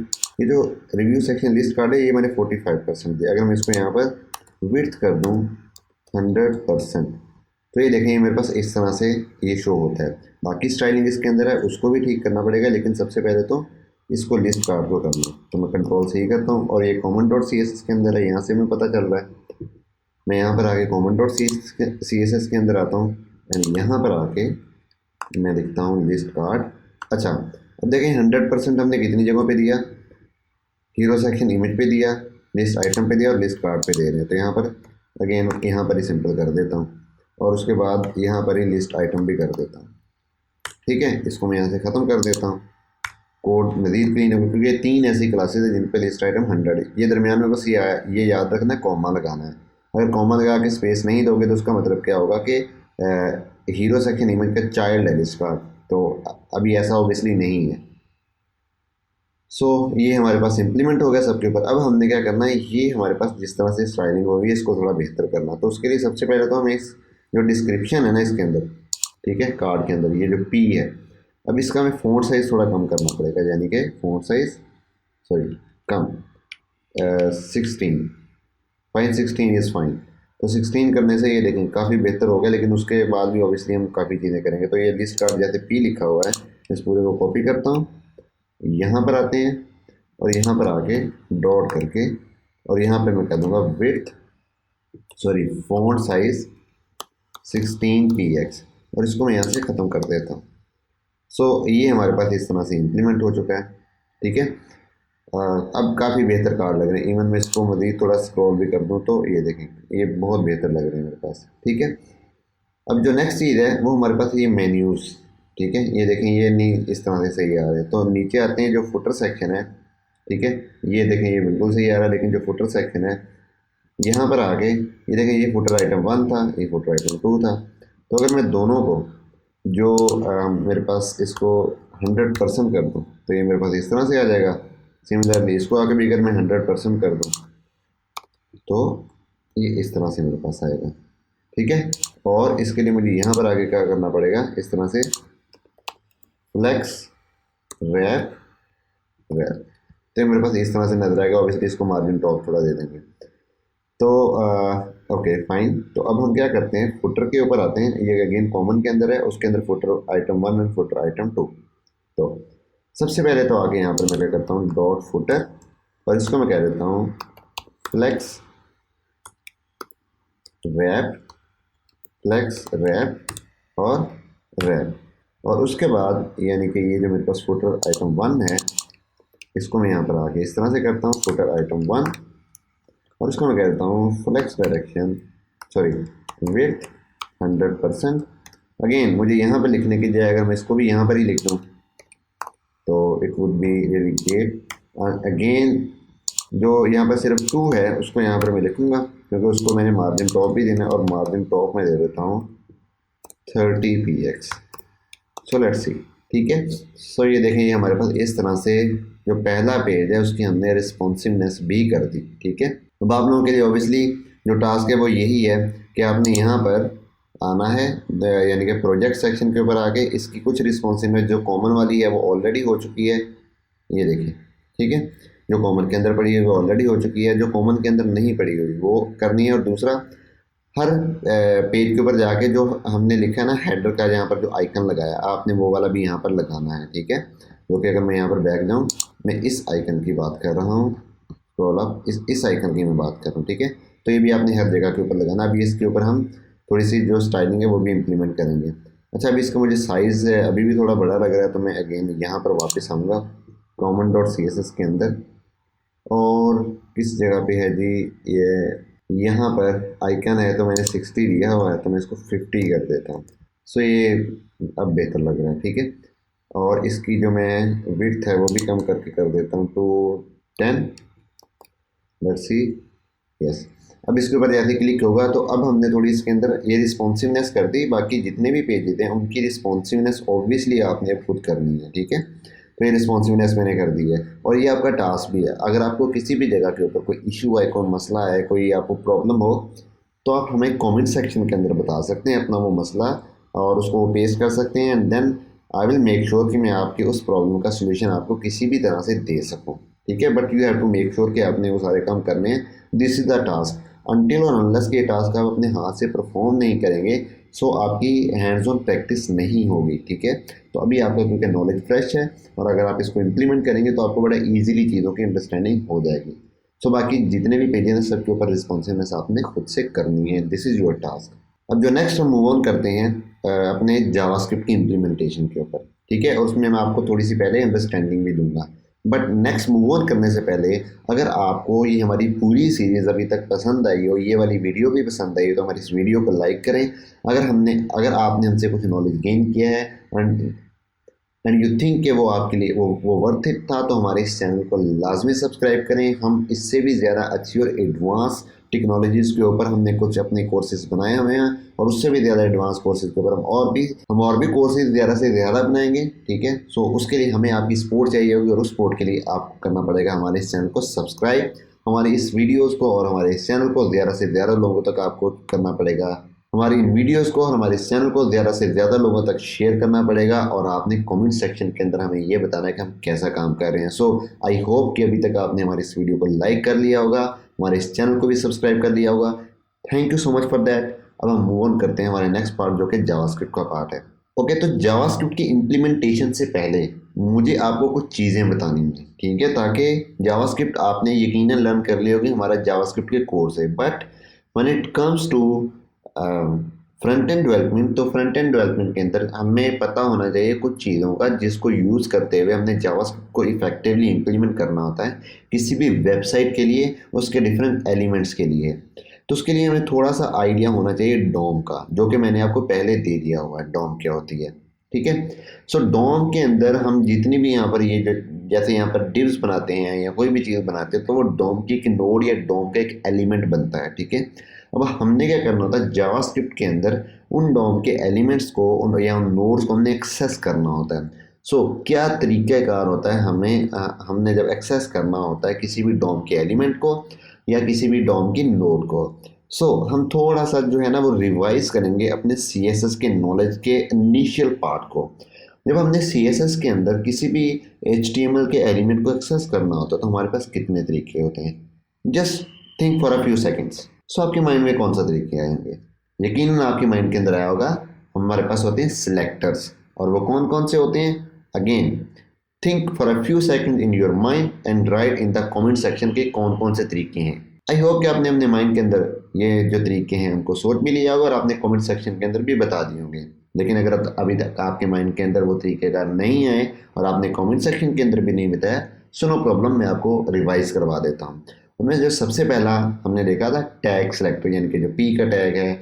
ये जो रिव्यू सेक्शन लिस्ट कार्ड है ये मैंने 45% दिया, अगर मैं इसको यहाँ पर विड्थ कर दूँ 100%, तो ये देखें मेरे पास इस तरह से ये शो होता है। बाकी स्टाइलिंग इसके अंदर है उसको भी ठीक करना पड़ेगा, लेकिन सबसे पहले तो इसको लिस्ट कार्ड को करना है, तो मैं कंट्रोल से ही करता हूँ। और ये common dot C S S के अंदर है, यहाँ से मैं पता चल रहा है। मैं यहाँ पर आके common dot C S S के अंदर आता हूँ एंड यहाँ पर आके मैं लिखता हूँ लिस्ट कार्ड। अच्छा, अब देखें 100% हमने कितनी जगहों पे दिया, हीरो सेक्शन इमेज पे दिया, लिस्ट आइटम पे दिया और लिस्ट कार्ड पे दे रहे हैं। तो यहाँ पर अगेन यहाँ पर ही सिंपल कर देता हूँ और उसके बाद यहाँ पर ही लिस्ट आइटम भी कर देता हूँ, ठीक है। इसको मैं यहाँ से ख़त्म कर देता हूँ, कोड मजीद क्लीन है, क्योंकि ये 3 ऐसी क्लासेज है जिन पे लिस्ट आइटम 100 है। ये दरमियान में बस ये याद रखना है, कॉमा लगाना है। अगर कॉमा लगा के स्पेस नहीं दोगे तो उसका मतलब क्या होगा कि हीरो सेक्शन इमेज का चाइल्ड है लिस्ट कार्ड, तो अभी ऐसा ऑब्वियसली नहीं है। सो ये हमारे पास इम्प्लीमेंट हो गया सबके ऊपर। अब हमने क्या करना है, ये हमारे पास जिस तरह से स्टाइलिंग होगी इसको थोड़ा बेहतर करना। तो उसके लिए सबसे पहले तो हमें इस जो डिस्क्रिप्शन है ना इसके अंदर, ठीक है, कार्ड के अंदर ये जो पी है, अब इसका हमें फ़ॉन्ट साइज़ थोड़ा कम करना पड़ेगा, यानी कि font size sorry come, 16 fine, 16 is fine. तो 16 करने से ये देखें काफ़ी बेहतर हो गया, लेकिन उसके बाद भी ऑब्वियसली हम काफ़ी चीज़ें करेंगे। तो ये लिस्ट कार्ड जैसे पी लिखा हुआ है, इस पूरे को कॉपी करता हूँ, यहाँ पर आते हैं और यहाँ पर आके डॉट करके, और यहाँ पर मैं कह दूँगा फॉन्ट साइज 16px, और इसको मैं यहाँ से ख़त्म कर देता हूँ। सो ये हमारे पास इस तरह से इम्प्लीमेंट हो चुका है, ठीक है। अब काफ़ी बेहतर कार्ड लग रहे हैं। इवन मैं इसको मज़ीद थोड़ा स्क्रॉल भी कर दूँ तो ये देखें, ये बहुत बेहतर लग रहे हैं मेरे पास, ठीक है। अब जो नेक्स्ट चीज़ है वो हमारे पास ये मेन्यूज़, ठीक है। ये देखें, ये नहीं इस तरह से सही आ रहे हैं। तो नीचे आते हैं, जो फुटर सेक्शन है, ठीक है, ये देखें ये बिल्कुल सही आ रहा है। लेकिन जो फुटर सेक्शन है, यहाँ पर आके ये देखें, ये फुटर आइटम 1 था, ये फुटर आइटम 2 था। तो अगर मैं दोनों को जो मेरे पास इसको 100% कर दूँ तो ये मेरे पास इस तरह से आ जाएगा। सिमिलरली इसको आगे भी अगर मैं 100% कर दूँ तो ये इस तरह से मेरे पास आएगा, ठीक है। और इसके लिए मुझे यहाँ पर आगे क्या करना पड़ेगा, इस तरह से फ्लेक्स रैप रैप, तो मेरे पास इस तरह से नजर आएगा। ऑब्वियसली इसको मार्जिन टॉप थोड़ा दे देंगे। तो ओके फाइन। तो अब हम क्या करते हैं, फुटर के ऊपर आते हैं। ये अगेन कॉमन के अंदर है, उसके अंदर footer item 1 and footer item 2। तो सबसे पहले तो आगे यहाँ पर मैं क्या करता हूँ, डॉट फुटर, और इसको मैं कह देता हूँ फ्लेक्स रैप और रैप। और उसके बाद यानी कि ये जो मेरे पास फुटर आइटम 1 है, इसको मैं यहाँ पर आके इस तरह से करता हूँ फुटर आइटम 1, और इसको मैं कह देता हूँ फ्लेक्स डायरेक्शन विड्थ 100%। अगेन मुझे यहाँ पर लिखने की जगह अगर मैं इसको भी यहाँ पर ही लिख दूँ तो it would be really great. Again जो यहाँ पर सिर्फ 2 है उसको यहाँ पर मैं लिखूँगा, क्योंकि उसको मैंने मार्जिन टॉप भी देना है, और मार्जिन टॉप में दे देता हूँ 30px। सो लेट्स सी, ठीक है। सो ये देखें, ये हमारे पास इस तरह से जो पहला पेज है उसकी हमने रिस्पॉन्सिवनेस भी कर दी, ठीक है। अब आप लोगों के लिए ऑब्वियसली जो टास्क है वो यही है कि आपने यहाँ पर आना है, यानी कि प्रोजेक्ट सेक्शन के ऊपर आके इसकी कुछ रिस्पॉन्सिवनेस जो कॉमन वाली है वो ऑलरेडी हो चुकी है, ये देखिए, ठीक है। जो कॉमन के अंदर पड़ी है वो ऑलरेडी हो चुकी है, जो कॉमन के अंदर नहीं पड़ी हुई वो करनी है। और दूसरा, हर पेज के ऊपर जाके जो हमने लिखा है ना हेडर का, यहाँ पर जो आइकन लगाया आपने वो वाला भी यहाँ पर लगाना है, ठीक है। जो कि अगर मैं यहाँ पर बैक जाऊँ, मैं इस आइकन की बात कर रहा हूँ, स्क्रॉल अप, इस आइकन की मैं बात कर रहा हूँ, ठीक है। तो ये भी आपने हर जगह के ऊपर लगाना। अभी इसके ऊपर हम थोड़ी सी जो स्टाइलिंग है वो भी इम्प्लीमेंट करेंगे। अच्छा, अभी इसका मुझे साइज़ अभी भी थोड़ा बड़ा लग रहा है, तो मैं अगेन यहाँ पर वापस आऊँगा common.css के अंदर, और किस जगह पे है जी, ये यहाँ पर आइकन है तो मैंने 60 लिया हुआ है, तो मैं इसको 50 कर देता हूँ। सो ये अब बेहतर लग रहा है, ठीक है। और इसकी जो मैं विड्थ है वो भी कम करके कर देता हूँ टू 10। Let's see, yes. अब इसके ऊपर जैसे क्लिक होगा तो अब हमने थोड़ी इसके अंदर ये रिस्पॉन्सिवनेस कर दी। बाकी जितने भी पेजेस हैं उनकी रिस्पॉन्सिवनेस ऑब्वियसली आपने खुद करनी है, ठीक है। तो ये रिस्पॉन्सिवनेस मैंने कर दी है, और ये आपका टास्क भी है। अगर आपको किसी भी जगह के ऊपर कोई इशू है, कोई मसला है, कोई आपको प्रॉब्लम हो, तो आप हमें कमेंट सेक्शन के अंदर बता सकते हैं अपना वो मसला, और उसको पेश कर सकते हैं, and then I will make sure कि मैं आपकी उस प्रॉब्लम का सोल्यूशन आपको किसी भी तरह से दे सकूँ, ठीक है। But you have to make sure कि आपने वो सारे काम करने हैं। This is the task. Until और अनलेस के टास्क आप अपने हाथ से परफॉर्म नहीं करेंगे, सो आपकी हैंड्स ऑन प्रैक्टिस नहीं होगी, ठीक है। तो अभी आपका क्योंकि नॉलेज फ्रेश है, और अगर आप इसको इम्प्लीमेंट करेंगे तो आपको बड़ा ईजिली चीज़ों की अंडरस्टैंडिंग हो जाएगी। सो बाकी जितने भी पेजेस हैं सबके ऊपर रिस्पॉन्सिवनेस आपने खुद से करनी है। This is your task. अब जो नेक्स्ट हम मूव ऑन करते हैं अपने जावास्क्रिप्ट की इम्प्लीमेंटेशन के ऊपर, ठीक है। और उसमें मैं आपको थोड़ी सी पहले अंडरस्टैंडिंग भी दूंगा। बट नेक्स्ट मूव ऑन करने से पहले, अगर आपको ये हमारी पूरी सीरीज़ अभी तक पसंद आई हो, ये वाली वीडियो भी पसंद आई हो, तो हमारी इस वीडियो को लाइक करें। अगर आपने हमसे कुछ नॉलेज गेन किया है एंड यू थिंक कि वो आपके लिए वो वर्थ इट था, तो हमारे इस चैनल को लाजमी सब्सक्राइब करें। हम इससे भी ज़्यादा अच्छी और एडवांस टेक्नोलॉजीज़ के ऊपर हमने कुछ अपने कोर्सेज बनाए हुए हैं, और उससे भी ज़्यादा एडवांस कोर्सेज के ऊपर हम और भी कोर्सेज ज़्यादा से ज़्यादा बनाएंगे, ठीक है। सो उसके लिए हमें आपकी सपोर्ट चाहिए होगी, और उस सपोर्ट के लिए आपको करना पड़ेगा हमारे इस चैनल को सब्सक्राइब, हमारे इस वीडियोज़ को और हमारे इस चैनल को ज़्यादा से ज़्यादा लोगों तक आपको करना पड़ेगा हमारी इन वीडियोस को और हमारे इस चैनल को ज़्यादा से ज़्यादा लोगों तक शेयर करना पड़ेगा और आपने कमेंट सेक्शन के अंदर हमें ये बताना है कि हम कैसा काम कर रहे हैं। सो आई होप कि अभी तक आपने हमारे इस वीडियो को लाइक कर लिया होगा, हमारे इस चैनल को भी सब्सक्राइब कर लिया होगा। Thank you so much for that. अब हम मूव ऑन करते हैं हमारे नेक्स्ट पार्ट जो कि जावास्क्रिप्ट का पार्ट है। ओके, तो जावास्क्रिप्ट की इम्प्लीमेंटेशन से पहले मुझे आपको कुछ चीज़ें बतानी हैं, ठीक है, ताकि जावास्क्रिप्ट आपने यकीनन लर्न कर लिया होगी हमारा जावास्क्रिप्ट के कोर्स है। But when it comes to front end development, तो फ्रंट एंड डेवलपमेंट के अंदर हमें पता होना चाहिए कुछ चीज़ों का जिसको यूज़ करते हुए हमने जावास्क्रिप्ट को इफेक्टिवली इम्प्लीमेंट करना होता है किसी भी वेबसाइट के लिए, उसके डिफरेंट एलिमेंट्स के लिए। तो उसके लिए हमें थोड़ा सा आइडिया होना चाहिए डॉम का, जो कि मैंने आपको पहले दे दिया हुआ है डॉम क्या होती है, ठीक है। सो डॉम के अंदर हम जितनी भी यहाँ पर ये जो जैसे यहाँ पर डिव्स बनाते हैं या कोई भी चीज़ बनाते हैं तो वो डॉम की एक नोड या डॉम का एक एलिमेंट बनता है, ठीक है। अब हमने क्या करना होता है जावास्क्रिप्ट के अंदर उन डॉम के एलिमेंट्स को या उन नोड्स को हमने एक्सेस करना होता है। सो क्या तरीक़ाकार होता है हमने जब एक्सेस करना होता है किसी भी डॉम के एलिमेंट को या किसी भी डॉम की नोड को। हम थोड़ा सा जो है ना वो रिवाइज करेंगे अपने CSS के नॉलेज के इनिशियल पार्ट को। जब हमने CSS के अंदर किसी भी HTML के एलिमेंट को एक्सेस करना होता है तो हमारे पास कितने तरीके होते हैं। Just think for a few seconds. आपके माइंड में कौन सा तरीके आएंगे? यकीनन आपके माइंड के अंदर आया होगा हमारे पास होते हैं सिलेक्टर्स। और वो कौन कौन से होते हैं? Again think for a few second in your mind and right in the comment section के कौन कौन से तरीके हैं। आई होप कि आपने अपने माइंड के अंदर ये जो तरीके हैं उनको सोच भी लिया होगा और आपने कमेंट सेक्शन के अंदर भी बता दिए होंगे। लेकिन अगर अभी तक आपके माइंड के अंदर वो तरीकेकार नहीं आए और आपने कमेंट सेक्शन के अंदर भी नहीं बताया, सो नो प्रॉब्लम, मैं आपको रिवाइज करवा देता हूँ। उनमें जो सबसे पहला हमने देखा था टैग सेलेक्टर, यानी कि जो पी का टैग है,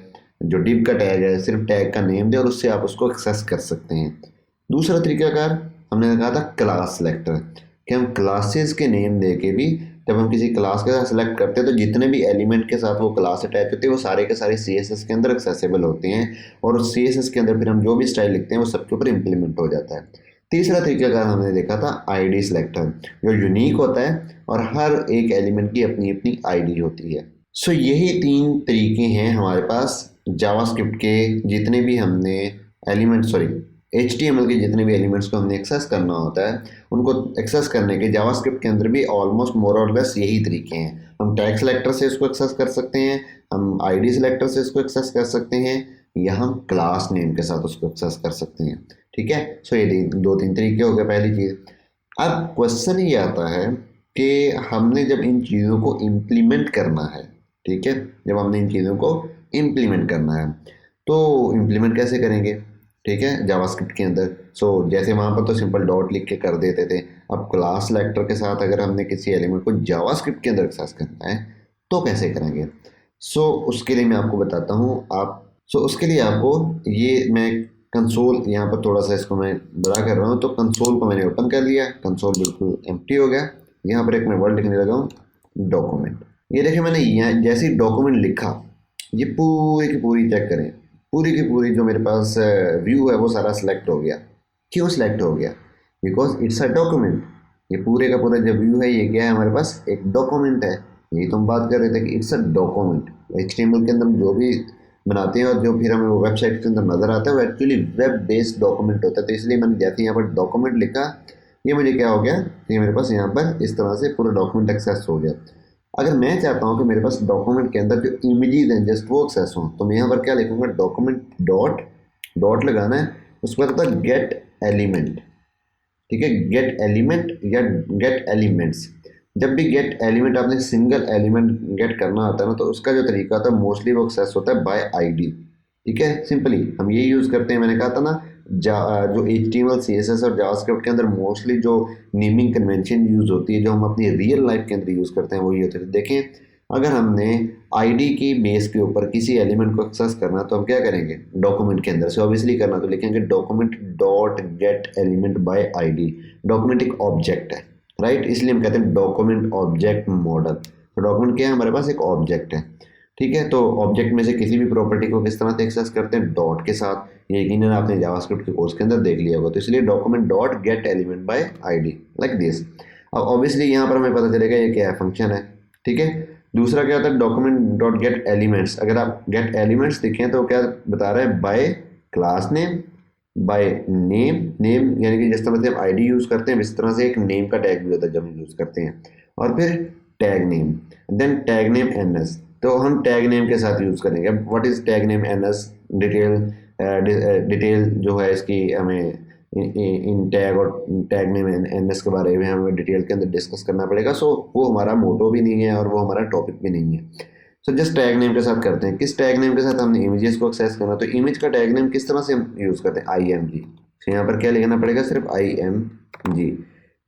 जो डिव का टैग है, सिर्फ टैग का नेम दे और उससे आप उसको एक्सेस कर सकते हैं। दूसरा तरीकाकार हमने कहा था क्लास सेलेक्टर, कि हम क्लासेस के नेम दे के भी जब हम किसी क्लास के साथ सेलेक्ट करते हैं तो जितने भी एलिमेंट के साथ वो क्लास अटैच होती है वो सारे के सारे CSS के अंदर एक्सेसिबल होते हैं और CSS के अंदर फिर हम जो भी स्टाइल लिखते हैं वो सबके ऊपर इम्प्लीमेंट हो जाता है। तीसरा तरीकाकार हमने देखा था ID सेलेक्टर, जो यूनिक होता है और हर एक एलिमेंट की अपनी अपनी ID होती है। यही 3 तरीके हैं हमारे पास जावास्क्रिप्ट के जितने भी हमने HTML के जितने भी एलिमेंट्स को हमने एक्सेस करना होता है उनको एक्सेस करने के जावास्क्रिप्ट के अंदर भी ऑलमोस्ट मोर और लेस यही तरीके हैं। हम टैग सेलेक्टर से इसको एक्सेस कर सकते हैं, हम ID सेलेक्टर से इसको एक्सेस कर सकते हैं, या हम क्लास नेम के साथ उसको एक्सेस कर सकते हैं, ठीक है। ये 2-3 तरीके हो गए पहली चीज़। अब क्वेश्चन ये आता है कि हमने जब इन चीज़ों को इम्प्लीमेंट करना है, ठीक है, जब हमने इन चीज़ों को इम्प्लीमेंट करना है तो इम्प्लीमेंट कैसे करेंगे, ठीक है, जावास्क्रिप्ट के अंदर। जैसे वहाँ पर तो सिंपल डॉट लिख के कर देते थे। अब क्लास सेलेक्टर के साथ अगर हमने किसी एलिमेंट को जावास्क्रिप्ट के अंदर एक्सेस करना है तो कैसे करेंगे? उसके लिए मैं आपको बताता हूँ। उसके लिए आपको ये मैं कंसोल यहाँ पर थोड़ा सा इसको मैं बड़ा कर रहा हूँ, तो कंसोल को मैंने ओपन कर लिया, कंसोल बिल्कुल एम्प्टी हो गया। यहाँ पर एक मैं वर्ड लिखने लगा हूँ, डॉक्यूमेंट। ये देखिए मैंने यहाँ जैसे ही डॉक्यूमेंट लिखा, ये पूरी की पूरी चेक करें, पूरी की पूरी जो मेरे पास व्यू है वो सारा सिलेक्ट हो गया। क्यों सिलेक्ट हो गया? Because it's a document. ये पूरे का पूरा जो व्यू है ये क्या है, हमारे पास एक डॉक्यूमेंट है। यही तो हम बात कर रहे थे कि इट्स अ डॉक्यूमेंट। HTML के अंदर हम जो भी बनाते हैं और जो फिर हमें वो वेबसाइट के अंदर नज़र आता है वो एक्चुअली वेब बेस्ड डॉक्यूमेंट होता है। तो इसलिए मैंने जैसे यहाँ पर डॉक्यूमेंट लिखा, ये मुझे क्या हो गया, ये मेरे पास यहाँ पर इस तरह से पूरा डॉक्यूमेंट एक्सेस हो गया। अगर मैं चाहता हूँ कि मेरे पास डॉक्यूमेंट के अंदर जो इमेजेस हैं जस्ट वो एक्सेस हों, तो मैं यहाँ पर क्या लिखूँगा, डॉक्यूमेंट डॉट लगाना है, उसके बाद होता है गेट एलिमेंट, ठीक है, गेट एलिमेंट या गेट एलिमेंट्स। जब भी गेट एलिमेंट आपने सिंगल एलिमेंट गेट करना आता है ना, तो उसका जो तरीका होता है मोस्टली वो एक्सेस होता है बाय ID, ठीक है। सिंपली हम ये यूज़ करते हैं, मैंने कहा था ना जो HTML CSS और जावास्क्रिप्ट के अंदर मोस्टली जो नेमिंग कन्वेंशन यूज़ होती है, जो हम अपनी रियल लाइफ के अंदर यूज़ करते हैं वही होती है। देखें, अगर हमने ID की बेस के ऊपर किसी एलिमेंट को एक्सेस करना तो हम क्या करेंगे, डॉक्यूमेंट के अंदर से ऑब्वियसली करना, तो लिखेंगे document dot get element bye ID। Document एक ऑब्जेक्ट है, राइट, इसलिए हम कहते हैं डॉक्यूमेंट ऑब्जेक्ट मॉडल। तो डॉक्यूमेंट क्या है, हमारे पास एक ऑब्जेक्ट है, ठीक है। तो ऑब्जेक्ट में से किसी भी प्रॉपर्टी को किस तरह से एक्सेस करते हैं, डॉट के साथ। ये यकीनन आपने जावास्क्रिप्ट के कोर्स के अंदर देख लिया होगा। तो इसलिए document dot get element bye ID like this. अब ऑब्वियसली यहाँ पर हमें पता चलेगा ये क्या है, फंक्शन है, ठीक है। दूसरा क्या होता है, डॉक्यूमेंट डॉट गेट एलिमेंट्स। अगर आप गेट एलिमेंट्स देखें तो क्या बता रहा है, by class name, by name. Name यानी कि जिस तरह से हम आईडी यूज़ करते हैं इस तरह से एक नेम का टैग भी होता है जब हम यूज़ करते हैं। और फिर tag name, then tag name N S. तो हम टैग नेम के साथ यूज़ करेंगे। अब what is tag name N S, detail detail जो है इसकी हमें इन टैग और टैग नेम एन एस के बारे में हमें डिटेल के अंदर डिस्कस करना पड़ेगा। सो वो हमारा मोटो भी नहीं है और वो हमारा टॉपिक भी नहीं है। सो जस्ट टैग नेम के साथ करते हैं। किस टैग नेम के साथ हमने इमेजेस को एक्सेस करना, तो इमेज का टैग नेम किस तरह से हम यूज़ करते हैं, आई एम जी। तो यहाँ पर क्या लिखना पड़ेगा, सिर्फ आई एम जी।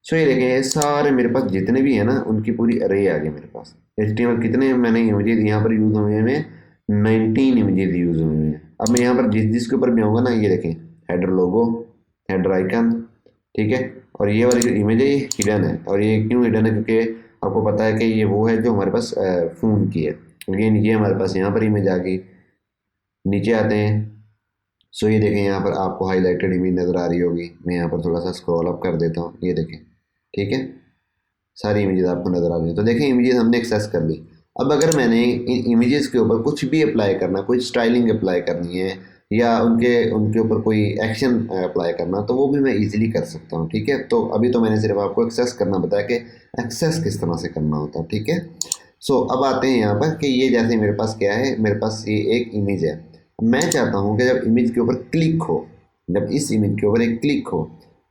सो ये देखें, ये सारे मेरे पास जितने भी है ना उनकी पूरी अरे आ गई मेरे पास। HTML कितने मैंने इमेजेस यहाँ पर यूज़ हुए हैं, 19 इमेजेस यूज़ हुए हैं। अब मैं यहाँ पर जिसके ऊपर भी आऊँगा ना, ये देखें, हेडर लोगो, हेडर आइकन, ठीक है। और ये वाली जो इमेज है ये हिडन है। और ये क्यों हिडन है, क्योंकि आपको पता है कि ये वो है जो हमारे पास फ़ोन की है। अगेन ये हमारे पास यहाँ पर इमेज आ गई। नीचे आते हैं। सो ये देखें, यहाँ पर आपको हाईलाइटेड इमेज नज़र आ रही होगी। मैं यहाँ पर थोड़ा सा स्क्रॉल अप कर देता हूँ, ये देखें, ठीक है, सारी इमेजेस आपको नज़र आ रही हैं। तो देखें इमेजेस हमने एक्सेस कर ली। अब अगर मैंने इन इमेजेस के ऊपर कुछ भी अप्लाई करना, कोई स्टाइलिंग अप्लाई करनी है या उनके उनके ऊपर कोई एक्शन अप्लाई करना, तो वो भी मैं इजीली कर सकता हूँ, ठीक है। तो अभी तो मैंने सिर्फ आपको एक्सेस करना बताया कि एक्सेस किस तरह से करना होता है, ठीक है। सो अब आते हैं यहाँ पर कि ये जैसे मेरे पास क्या है, मेरे पास ये एक इमेज है। मैं चाहता हूँ कि जब इमेज के ऊपर क्लिक हो, जब इस इमेज के ऊपर एक क्लिक हो,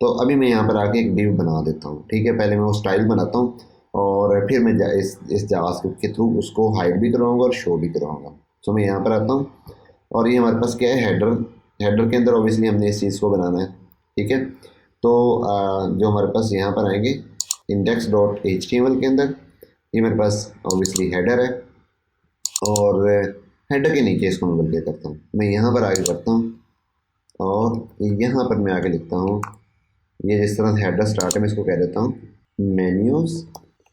तो अभी मैं यहाँ पर आके एक डिव बना देता हूँ, ठीक है। पहले मैं वो स्टाइल बनाता हूँ और फिर मैं इस जावास्क्रिप्ट के थ्रू उसको हाइड भी करवाऊँगा और शो भी करवाऊँगा। सो मैं यहाँ पर आता हूँ और ये हमारे पास क्या है, हेडर। हेडर के अंदर ऑब्वियसली हमने इस चीज़ को बनाना है, ठीक है। तो जो हमारे पास यहाँ पर आएंगे इंडेक्स डॉट HTML के अंदर, ये मेरे पास ऑब्वियसली हेडर है। और हेडर के नीचे इसको मैं बल्कि करता हूँ, मैं यहाँ पर आगे करता हूँ और यहाँ पर मैं आगे लिखता हूँ, ये जिस तरह से हेडर स्टार्ट है मैं इसको कह देता हूँ मेन्यूज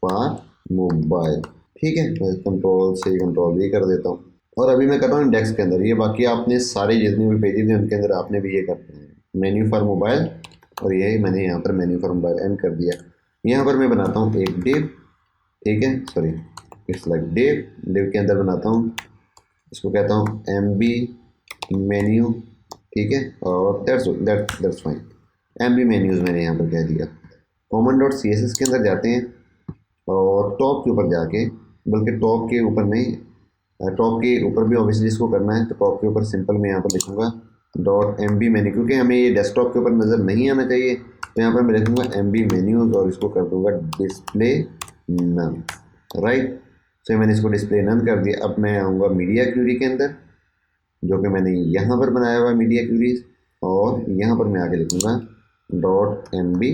फॉर मोबाइल, ठीक है। मैं कंट्रोल से कंट्रोल भी कर देता हूँ और अभी मैं कर रहा हूँ इंडेक्स के अंदर। ये बाकी आपने सारे जितने भी पेजेस हैं उनके अंदर आपने भी ये करना है, मेन्यू फॉर मोबाइल। और ये मैंने यहाँ पर मेन्यू फॉर मोबाइल एंड कर दिया। यहाँ पर मैं बनाता हूँ एक डिव, ठीक है, sorry it's like div. Div के अंदर बनाता हूँ, इसको कहता हूँ MB मेन्यू, ठीक है। और दैट्स फाइन, MB मेन्यूज़ मैंने यहाँ पर कह दिया। कॉमन डॉट CSS के अंदर जाते हैं और टॉप के ऊपर जाके, बल्कि टॉप के ऊपर नहीं, टॉप के ऊपर भी ऑब्वियसली इसको करना है, तो टॉप के ऊपर सिंपल मैं यहाँ पर लिखूँगा डॉट MB मेन्यू, क्योंकि हमें ये डेस्कटॉप के ऊपर नज़र नहीं आना चाहिए। तो यहाँ पर मैं लिखूँगा MB मेन्यूज़ और इसको कर दूँगा डिस्प्ले नन, राइट। तो मैंने इसको डिस्प्ले नन कर दिया। अब मैं आऊँगा मीडिया क्यूरी के अंदर, जो कि मैंने यहाँ पर बनाया हुआ मीडिया क्यूरीज, और यहाँ पर मैं आगे लिखूँगा डॉट MB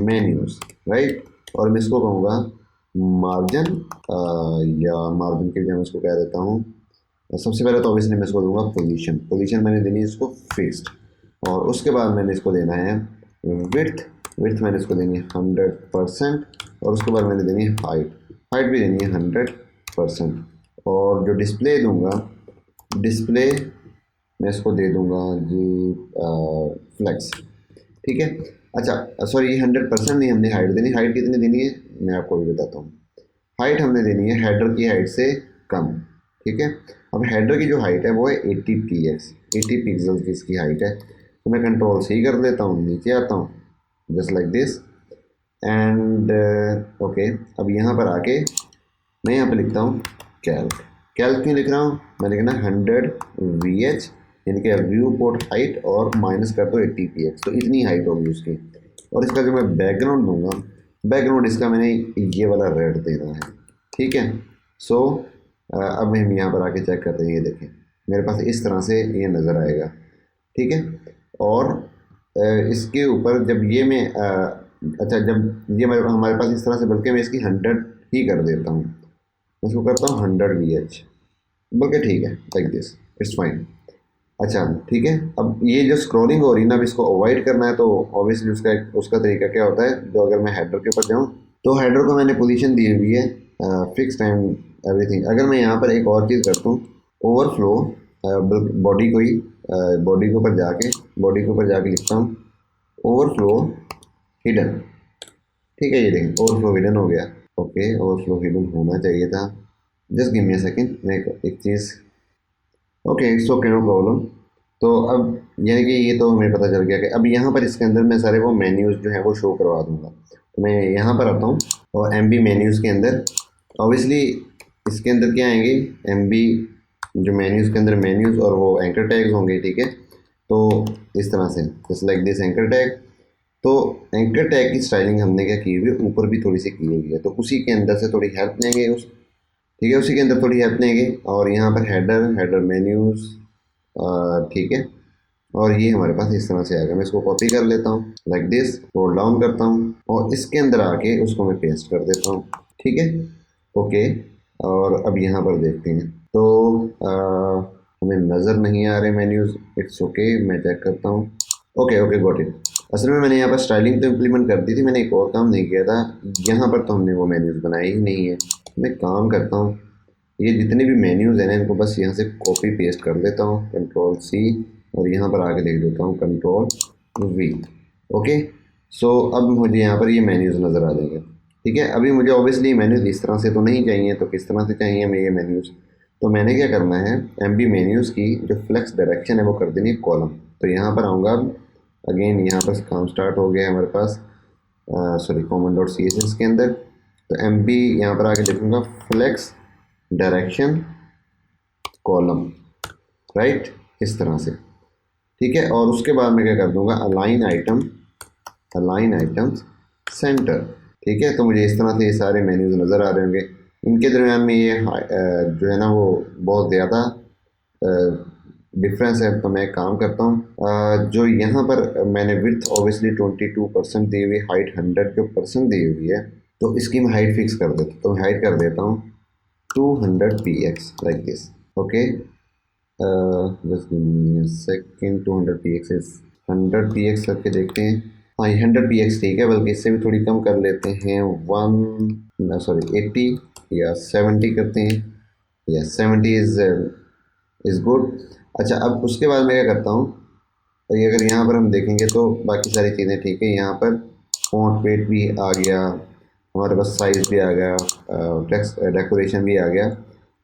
मेन्यूज़, राइट। और मैं इसको कहूँगा मार्जिन, या मार्जिन के लिए मैं इसको कह देता हूँ, सबसे पहले तो ऑब्वियसली मैं इसको दूंगा पोजीशन। पोजीशन मैंने देनी है इसको फिक्स्ड, और उसके बाद मैंने इसको देना है विड्थ। विड्थ मैंने इसको देनी है 100%, और उसके बाद मैंने देनी है हाइट। हाइट भी देनी है 100%। और जो डिस्प्ले दूंगा, डिस्प्ले मैं इसको दे दूंगा जी फ्लेक्स, ठीक है। अच्छा सॉरी, ये 100% नहीं, हमने हाइट देनी। हाइट कितनी देनी है मैं आपको भी बताता हूँ। हाइट हमने देनी है हेडर की हाइट से कम, ठीक है। अब हेडर की जो हाइट है वो है 80 पिक्सल की इसकी हाइट है। तो मैं कंट्रोल से ही कर देता हूँ, नीचे आता हूँ just like this and okay. अब यहाँ पर आके मैं यहाँ पे लिखता हूँ कैल्क। कैल्क क्यों लिख रहा हूँ, मैं लिखना 100 VH यानी कि व्यू पोर्ट हाइट और माइनस कर दो 80px, तो इतनी हाइट होगी उसकी। और इसका जो मैं बैकग्राउंड दूंगा, बैकग्राउंड इसका मैंने ये वाला रेड देना है, ठीक है। सो अब हम यहाँ पर आके चेक करते हैं, ये देखें मेरे पास इस तरह से ये नज़र आएगा, ठीक है। और इसके ऊपर जब ये मैं अच्छा जब ये हमारे पास इस तरह से, बल्कि मैं इसकी 100 ही कर देता हूँ, इसको करता हूँ 100 VH, बल्कि ठीक है लाइक दिस, इट्स फाइन। अच्छा ठीक है। अब ये जो स्क्रॉलिंग हो रही है ना, अब इसको अवॉइड करना है, तो ऑब्वियसली उसका तरीका क्या होता है, जो अगर मैं हेडर के ऊपर जाऊँ तो हेडर को मैंने पोजीशन दी हुई है फिक्स टाइम एवरीथिंग। अगर मैं यहाँ पर एक और चीज़ करता हूँ, ओवरफ्लो बॉडी को ही, बॉडी के ऊपर जाके लिखता हूँ ओवरफ्लो हिडन, ठीक है। ये देखें ओवरफ्लो हिडन हो गया, ओके। ओवरफ्लो हिडन होना चाहिए था, just give me a second, मैं एक चीज़, okay it's okay no problem. तो अब यानी कि ये तो हमें पता चल गया कि अब यहाँ पर इसके अंदर मैं सारे वो मेन्यूज़ जो है वो शो करवा दूँगा। तो मैं यहाँ पर आता हूँ और एम बी मेन्यूज़ के अंदर ऑब्वियसली इसके अंदर क्या आएंगे, एम बी जो मेन्यूज़ के अंदर मेन्यूज़ और वो एंकर टैग्स होंगे, ठीक है। तो इस तरह से just like this anchor tag. तो एंकर टैग की स्टाइलिंग हमने क्या की हुई है, ऊपर भी थोड़ी सी की हुई है, तो उसी के अंदर से थोड़ी हेल्प लेंगे उस, ठीक है, उसी के अंदर थोड़ी हेल्प लेंगे। और यहाँ पर हेडर मेन्यूज़, ठीक है। और ये हमारे पास इस तरह से आएगा। मैं इसको कॉपी कर लेता हूँ लाइक दिस, होल्ड डाउन करता हूँ और इसके अंदर आके उसको मैं पेस्ट कर देता हूँ, ठीक है, ओके। और अब यहाँ पर देखते हैं तो हमें नज़र नहीं आ रहे मेन्यूज़, इट्स ओके, मैं चेक करता हूँ। Okay okay got it. असल में मैंने यहाँ पर स्टाइलिंग तो इम्प्लीमेंट कर दी थी, मैंने एक और काम नहीं किया था। यहाँ पर तो हमने वो मेन्यूज़ बनाए ही नहीं है। मैं काम करता हूँ, ये जितने भी मेन्यूज़ हैं ना इनको बस यहाँ से कॉपी पेस्ट कर देता हूँ, कंट्रोल सी, और यहाँ पर आके लिख देता हूँ कंट्रोल वी, ओके। सो अब मुझे यहाँ पर ये मेन्यूज़ नज़र आ जाएंगे, ठीक है। अभी मुझे ऑब्वियसली मेन्यूज़ इस तरह से तो नहीं चाहिए, तो किस तरह से चाहिए हमें ये मेन्यूज़। तो मैंने क्या करना है, एम बी मेन्यूज़ की जो फ्लेक्स डायरेक्शन है वो कर देनी है कॉलम। तो यहाँ पर आऊँगा, अगेन यहाँ पर काम स्टार्ट हो गया है हमारे पास, sorry common dot C S S के अंदर। तो एम बी यहाँ पर आके लिखूँगा फ्लेक्स डायरेक्शन कॉलम, राइट, इस तरह से, ठीक है। और उसके बाद मैं क्या कर दूंगा, अलाइन आइटम्स सेंटर, ठीक है। तो मुझे इस तरह से ये सारे मेन्यूज नज़र आ रहे होंगे। इनके दरमियान में ये जो है ना वो बहुत ज़्यादा डिफरेंस है। तो मैं एक काम करता हूँ, जो यहाँ पर मैंने विड्थ ऑब्वियसली 22% दी हुई, हाइट 100 जो परसेंट दी हुई है, तो इसकी मैं हाइट फिक्स कर देता हूँ। तो मैं हाइट कर देता हूँ 200 px like this, okay. Just give me a second, 200 px is 100 px करके देखते हैं। हाँ ये 100 px ठीक है, बल्कि इससे भी थोड़ी कम कर लेते हैं, 80 या 70 करते हैं, या 70 इज़ गुड। अच्छा अब उसके बाद मैं क्या करता हूँ, तो ये अगर यहाँ पर हम देखेंगे तो बाकी सारी चीज़ें ठीक है। यहाँ पर फॉन्ट वेट भी आ गया हमारे पास, साइज़ भी आ गया, टेक्स्ट डेकोरेशन भी आ गया।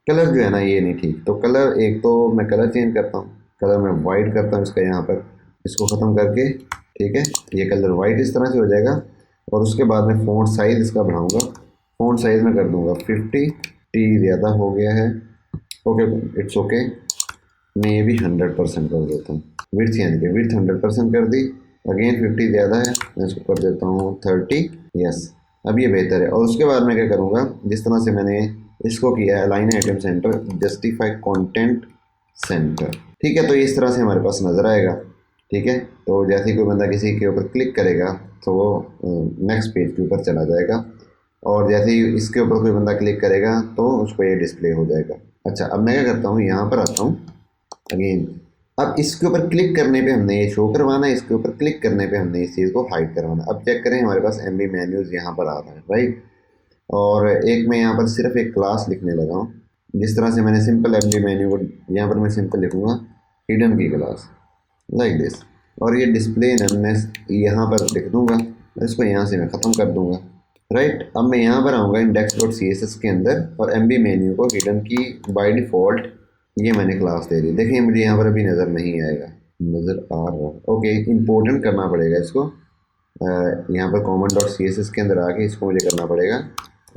कलर जो है ना ये नहीं ठीक, तो कलर, एक तो मैं कलर चेंज करता हूँ, कलर मैं वाइट करता हूँ इसका, यहाँ पर इसको ख़त्म करके, ठीक है, ये कलर वाइट इस तरह से हो जाएगा। और उसके बाद मैं फ़ॉन्ट साइज़ इसका बढ़ाऊँगा, फ़ॉन्ट साइज़ में कर दूँगा 50, टी ज़्यादा हो गया है, ओके इट्स ओके। मैं ये भी 100% कर देता हूँ, विड्थ यानी कि विड्थ 100% कर दी। अगेन 50 ज़्यादा है, मैं इसको कर देता हूँ 30, यस, अब ये बेहतर है। और उसके बाद मैं क्या करूँगा, जिस तरह से मैंने इसको किया है align item centre, justify content centre, ठीक है। तो इस तरह से हमारे पास नज़र आएगा, ठीक है। तो जैसे ही कोई बंदा किसी के ऊपर क्लिक करेगा तो वो नेक्स्ट पेज के ऊपर चला जाएगा, और जैसे ही इसके ऊपर कोई बंदा क्लिक करेगा तो उसको ये डिस्प्ले हो जाएगा। अच्छा अब मैं क्या करता हूँ, यहाँ पर आता हूँ अगेन। अब इसके ऊपर क्लिक करने पे हमने ये शो करवाना है, इसके ऊपर क्लिक करने पे हमने इस चीज़ को हाइड करवाना है। अब चेक करें हमारे पास एम बी मेन्यूज़ यहाँ पर आ रहा है, राइट। और एक मैं यहाँ पर सिर्फ एक क्लास लिखने लगा हूँ, जिस तरह से मैंने सिंपल एम बी मेन्यू को यहाँ पर मैं सिंपल लिखूँगा हिडन की क्लास लाइक दिस, और ये डिस्प्ले नमनेस यहाँ पर लिख दूँगा, इसको यहाँ से मैं ख़त्म कर दूँगा, राइट। अब मैं यहाँ पर आऊँगा index dot C S S के अंदर, और एम बी मेन्यू को हिडन की बाई डिफ़ॉल्ट ये मैंने क्लास दे दी। देखिए मुझे यहाँ पर अभी नज़र नहीं आएगा, नज़र आ रहा, ओके इम्पोर्टेंट करना पड़ेगा इसको, यहाँ पर common dot C S S के अंदर आके इसको मुझे करना पड़ेगा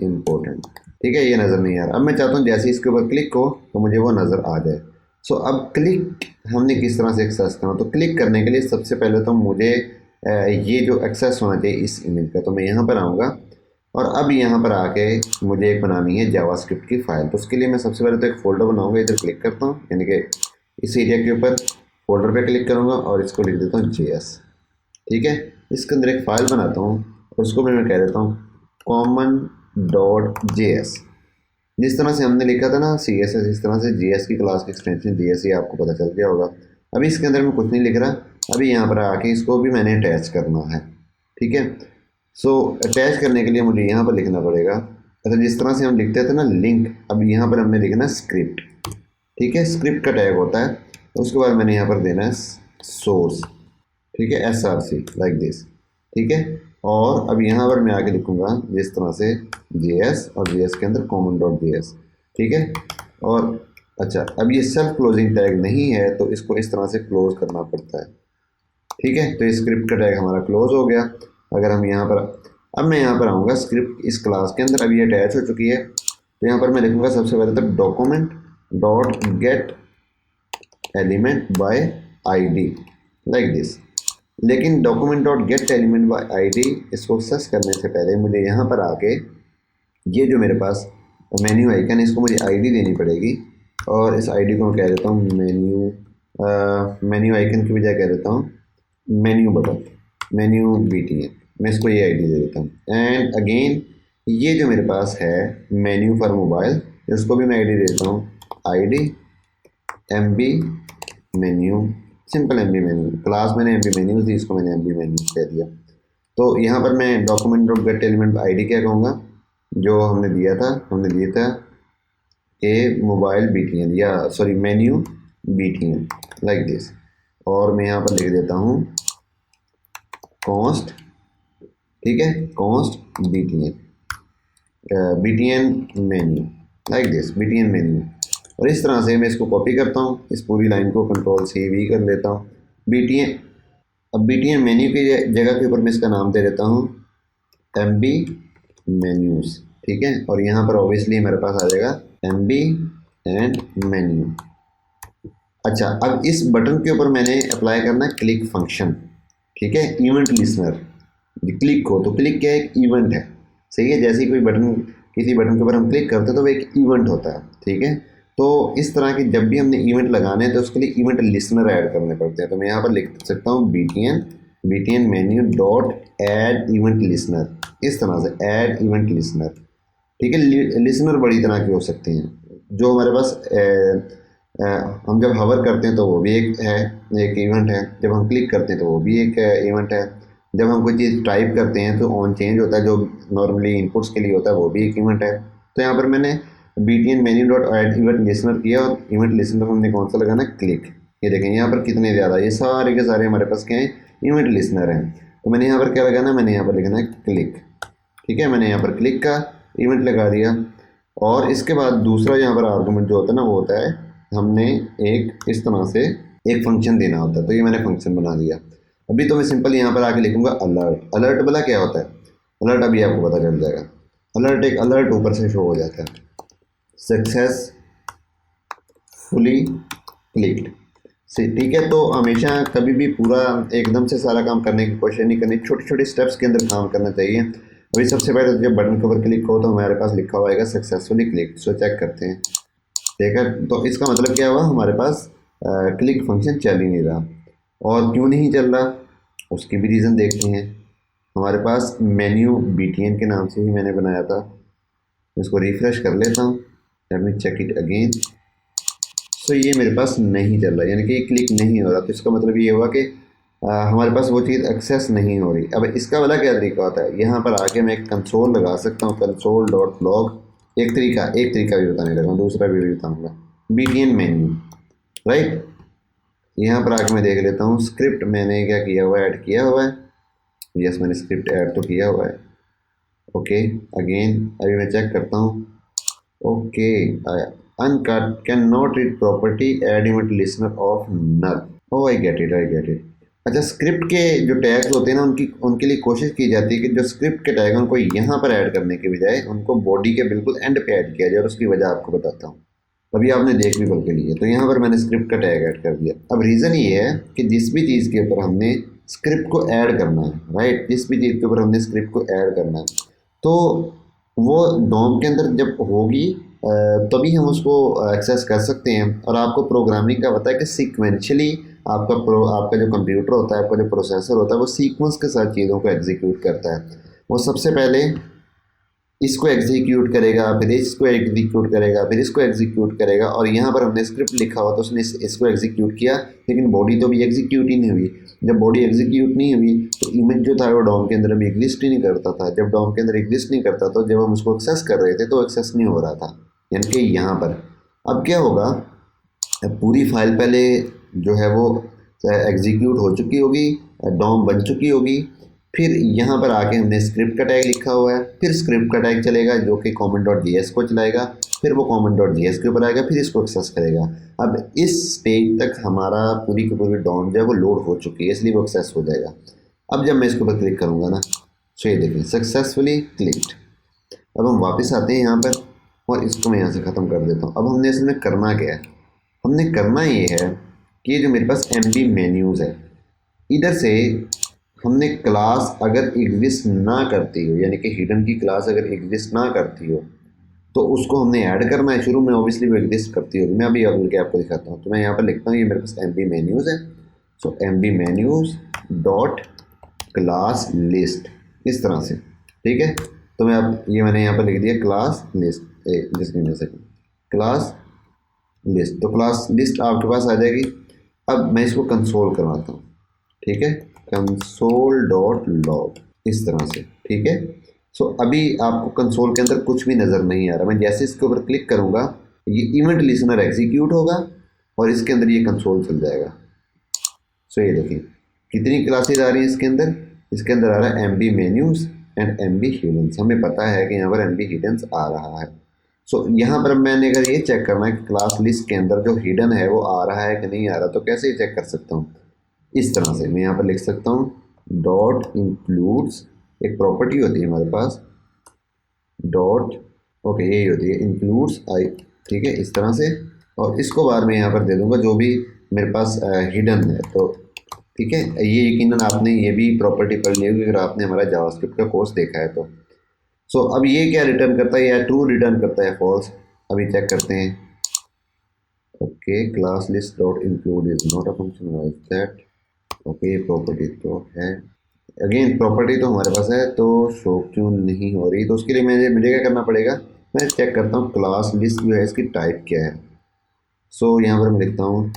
इम्पोर्टेंट, ठीक है। ये नज़र नहीं आ रहा। अब मैं चाहता हूँ जैसे इसके ऊपर क्लिक हो तो मुझे वो नज़र आ जाए। सो अब क्लिक हमने किस तरह से एक्सेस करना, तो क्लिक करने के लिए सबसे पहले तो मुझे ये जो एक्सेस होना चाहिए इस इमेज का, तो मैं यहाँ पर आऊँगा, और अब यहाँ पर आके मुझे एक बनानी है जावास्क्रिप्ट की फ़ाइल। तो उसके लिए मैं सबसे पहले तो एक फ़ोल्डर बनाऊँगा, इधर क्लिक करता हूँ, यानी कि इस एरिया के ऊपर फोल्डर पे क्लिक करूँगा और इसको लिख देता हूँ JS, ठीक है। इसके अंदर एक फ़ाइल बनाता हूँ और उसको मैं कह देता हूँ common.js। जिस तरह से हमने लिखा था ना CSS, इस तरह से JS की क्लास की एक्सटेंशन JS ही आपको पता चल गया होगा। अभी इसके अंदर मैं कुछ नहीं लिख रहा, अभी यहाँ पर आके इसको भी मैंने अटैच करना है, ठीक है। सो अटैच करने के लिए मुझे यहाँ पर लिखना पड़ेगा, अच्छा जिस तरह से हम लिखते थे ना लिंक, अब यहाँ पर हमने लिखना स्क्रिप्ट, ठीक है। स्क्रिप्ट का टैग होता है, उसके बाद मैंने यहाँ पर देना है सोर्स, ठीक है, SRC लाइक दिस, ठीक है। और अब यहाँ पर मैं आके लिखूँगा जिस तरह से JS, और JS के अंदर common.js। ठीक है। और अच्छा, अब ये सेल्फ क्लोजिंग टैग नहीं है तो इसको इस तरह से क्लोज करना पड़ता है। ठीक है, तो स्क्रिप्ट का टैग हमारा क्लोज हो गया। अगर हम यहाँ पर, अब मैं यहाँ पर आऊँगा स्क्रिप्ट इस क्लास के अंदर, अभी अटैच हो चुकी है, तो यहाँ पर मैं लिखूँगा सबसे पहले तो document dot get element by ID like this. लेकिन document dot get element by ID इसको एक्सेस करने से पहले मुझे यहाँ पर आके ये जो मेरे पास मेन्यू आइकन है इसको मुझे आईडी देनी पड़ेगी। और इस आईडी को मैं कह देता हूँ मेन्यू आइकन की बजाय कह देता हूँ मेन्यू बटन, मेन्यू BTN। मैं इसको ये आईडी दे देता हूँ। एंड अगेन ये जो मेरे पास है मेन्यू फॉर मोबाइल, इसको भी मैं आईडी देता हूँ ID MB menu, simple MB menu. Class मैंने MB मेन्यू दी, इसको मैंने MB मेन्यू कह दिया। तो यहाँ पर मैं document dot get element ID क्या कहूँगा, जो हमने दिया था ए मोबाइल BTN या sorry menu BTN like this. और मैं यहाँ पर लिख देता हूँ कॉन्स्ट, ठीक है, const BTN menu like this, BTN menu. और इस तरह से मैं इसको कॉपी करता हूँ, इस पूरी लाइन को Ctrl+C+V कर लेता हूँ BTN। अब BTN मेन्यू की जगह के ऊपर मैं इसका नाम दे देता हूँ MB मेन्यूज़, ठीक है। और यहाँ पर ऑब्वियसली हमारे पास आ जाएगा MB एंड मेन्यू। अच्छा, अब इस बटन के ऊपर मैंने अप्लाई करना है क्लिक फंक्शन, ठीक है, इवेंट लिसनर। क्लिक हो तो क्लिक क्या है, एक इवेंट है, सही है। जैसे ही कोई बटन, किसी बटन के ऊपर हम क्लिक करते हैं तो वो एक इवेंट होता है, ठीक है। तो इस तरह की जब भी हमने इवेंट लगाने हैं तो उसके लिए इवेंट लिसनर ऐड करने पड़ते हैं। तो मैं यहाँ पर लिख सकता हूँ BTN menu dot add event listener, इस तरह से ऐड इवेंट लिसनर, ठीक है। लिसनर बड़ी तरह के हो सकते हैं, जो हमारे पास हम जब हवर करते हैं तो वो भी एक इवेंट है, जब हम क्लिक करते हैं तो वो भी एक इवेंट है, जब हम कोई चीज़ टाइप करते हैं तो ऑन चेंज होता है, जो नॉर्मली इनपुट्स के लिए होता है, वो भी एक इवेंट है। तो यहाँ पर मैंने BTN menu dot add event listener किया और इवेंट लिसनर हमने कौन सा लगाना, क्लिक। ये देखें यहाँ पर कितने ज़्यादा, ये सारे के सारे हमारे पास क्या है, इवेंट लिसनर हैं। तो मैंने यहाँ पर क्या लगाना है, मैंने यहाँ पर लिखना है क्लिक, ठीक है। मैंने यहाँ पर क्लिक का इवेंट लगा दिया। और इसके बाद दूसरा यहाँ पर आर्गूमेंट जो होता है ना, वो होता है हमने एक इस तरह से एक फंक्शन देना होता है। तो ये मैंने फंक्शन बना दिया। अभी तो मैं सिंपल यहाँ पर आके लिखूंगा अलर्ट। अलर्ट वाला क्या होता है, अलर्ट अभी आपको पता चल जाएगा। अलर्ट, एक अलर्ट ऊपर से शो हो जाता है, सक्सेसफुली क्लिक्ड से, ठीक है। तो हमेशा कभी भी पूरा एकदम से सारा काम करने की कोशिश नहीं करनी, छोटे छोटे स्टेप्स के अंदर काम करना चाहिए। अभी सबसे पहले जब बटन के ऊपर क्लिक हो तो हमारे पास लिखा हुआ है सक्सेसफुली क्लिक। सो चेक करते हैं, देखा। तो इसका मतलब क्या हुआ, हमारे पास क्लिक फंक्शन चल ही नहीं रहा। और क्यों नहीं चल रहा, उसकी भी रीज़न देखते हैं। हमारे पास मेन्यू BTN के नाम से ही मैंने बनाया था। इसको रिफ्रेश कर लेता हूँ, let me check it again. So ये मेरे पास नहीं चल रहा, यानी कि क्लिक नहीं हो रहा। तो इसका मतलब ये हुआ कि हमारे पास वो चीज़ एक्सेस नहीं हो रही। अब इसका वाला क्या तरीका होता है, यहाँ पर आके मैं एक कंसोल लगा सकता हूँ, console.log। एक तरीका भी बताने लगा, दूसरा भी बताऊँगा। BTN menu, right. यहाँ पर आके मैं देख लेता हूँ स्क्रिप्ट मैंने क्या किया हुआ है, ऐड किया हुआ है। यस, मैंने स्क्रिप्ट ऐड तो किया हुआ है। ओके, अगेन अभी मैं चेक करता हूँ। Okay, uncaught cannot read property add event listener of null. Oh I get it. अच्छा, स्क्रिप्ट के जो टैग्स होते हैं ना, उनके लिए कोशिश की जाती है कि जो स्क्रिप्ट के टैग हैं उनको यहाँ पर ऐड करने के बजाय उनको बॉडी के बिल्कुल एंड पे ऐड किया जाए। और उसकी वजह आपको बताता हूँ, अभी आपने देख भी बल के लिए। तो यहाँ पर मैंने स्क्रिप्ट का टैग ऐड कर दिया। अब रीज़न ये है कि जिस भी चीज़ के ऊपर हमने स्क्रिप्ट को ऐड करना है, राइट, जिस भी चीज़ के ऊपर हमने स्क्रिप्ट को ऐड करना है, तो वो डॉम के अंदर जब होगी तभी हम उसको एक्सेस कर सकते हैं। और आपको प्रोग्रामिंग का पता है कि सीक्वेंशियली आपका जो कंप्यूटर होता है, आपका जो प्रोसेसर होता है, वो सीक्वेंस के साथ चीज़ों को एग्जीक्यूट करता है। वो सबसे पहले इसको एग्जीक्यूट करेगा, फिर इसको एग्जीक्यूट करेगा, फिर इसको एग्जीक्यूट करेगा। और यहाँ पर हमने स्क्रिप्ट लिखा हुआ तो उसने इसको एग्जीक्यूट किया, लेकिन बॉडी तो भी एग्जीक्यूट ही नहीं हुई। जब बॉडी एग्जीक्यूट नहीं हुई तो इमेज जो था वो डॉम के अंदर अभी एग्जिस्ट ही नहीं करता था। जब डॉम के अंदर एग्जिस्ट नहीं करता तो जब हम उसको एक्सेस कर रहे थे तो एक्सेस नहीं हो रहा था, यानी कि यहाँ पर। अब क्या होगा, पूरी फाइल पहले जो है वो एग्जीक्यूट हो चुकी होगी, डॉम बन चुकी होगी। फिर यहाँ पर आके हमने स्क्रिप्ट का टैग लिखा हुआ है, फिर स्क्रिप्ट का टैग चलेगा जो कि common.js को चलाएगा, फिर वो common.js के ऊपर आएगा, फिर इसको एक्सेस करेगा। अब इस स्टेज तक हमारा पूरी की पूरी डॉम जो है वो लोड हो चुकी है, इसलिए वो एक्सेस हो जाएगा। अब जब मैं इसके ऊपर क्लिक करूँगा ना, तो ये देखिए सक्सेसफुली क्लिक्ड। अब हम वापस आते हैं यहाँ पर और इसको मैं यहाँ से ख़त्म कर देता हूँ। अब हमने इसमें करना क्या है, हमने करना ये है कि जो मेरे पास MB मेन्यूज़ है, इधर से हमने क्लास अगर एग्जिस्ट ना करती हो, यानी कि हिडन की क्लास अगर एग्जिस्ट ना करती हो, तो उसको हमने ऐड करना है। शुरू में ऑब्वियसली वो एग्जिस्ट करती होगी, मैं अभी अब आपको दिखाता हूँ। तो मैं यहाँ पर लिखता हूँ, ये मेरे पास MB मेन्यूज़ है, सो MB menus dot class list, इस तरह से, ठीक है। तो मैं अब ये मैंने यहाँ पर लिख दिया क्लास लिस्ट, क्लास लिस्ट, तो क्लास लिस्ट आपके पास आ जाएगी। अब मैं इसको कंसोल करवाता हूँ, ठीक है, कंसोल डॉट लॉग, इस तरह से, ठीक है। सो अभी आपको कंसोल के अंदर कुछ भी नज़र नहीं आ रहा। मैं जैसे इसके ऊपर क्लिक करूँगा, ये इवेंट लिसनर एग्जीक्यूट होगा और इसके अंदर ये कंसोल चल जाएगा। सो ये देखिए कितनी क्लासेज आ रही हैं इसके अंदर। इसके अंदर आ रहा है MB मेन्यूज़ एंड MB हिडन्स। हमें पता है कि यहाँ पर MB हिडन्स आ रहा है। सो यहाँ पर मैंने अगर ये चेक करना है कि क्लास लिस्ट के अंदर जो हिडन है वो आ रहा है कि नहीं आ रहा, तो कैसे चेक कर सकता हूँ? इस तरह से मैं यहाँ पर लिख सकता हूँ डॉट इंक्लूड्स, एक प्रॉपर्टी होती है हमारे पास डॉट, ओके यही होती है इंक्लूड्स आई, ठीक है, इस तरह से। और इसको बार में यहाँ पर दे दूँगा जो भी मेरे पास हिडन है, तो ठीक है। ये यकीनन आपने ये भी प्रॉपर्टी पढ़ ली होगी अगर आपने हमारा जावास्क्रिप्ट का कोर्स देखा है तो। सो अब ये क्या रिटर्न करता है, या ट्रू रिटर्न करता है फॉल्स, अभी चेक करते हैं। Okay, class list dot include is not a function, why is that? Okay, property तो है, अगेन प्रॉपर्टी तो हमारे पास है, तो शो क्यों नहीं हो रही? तो उसके लिए मुझे क्या करना पड़ेगा, मैं चेक करता हूँ क्लास लिस्ट जो है इसकी टाइप क्या है। सो यहाँ पर मैं लिखता हूँ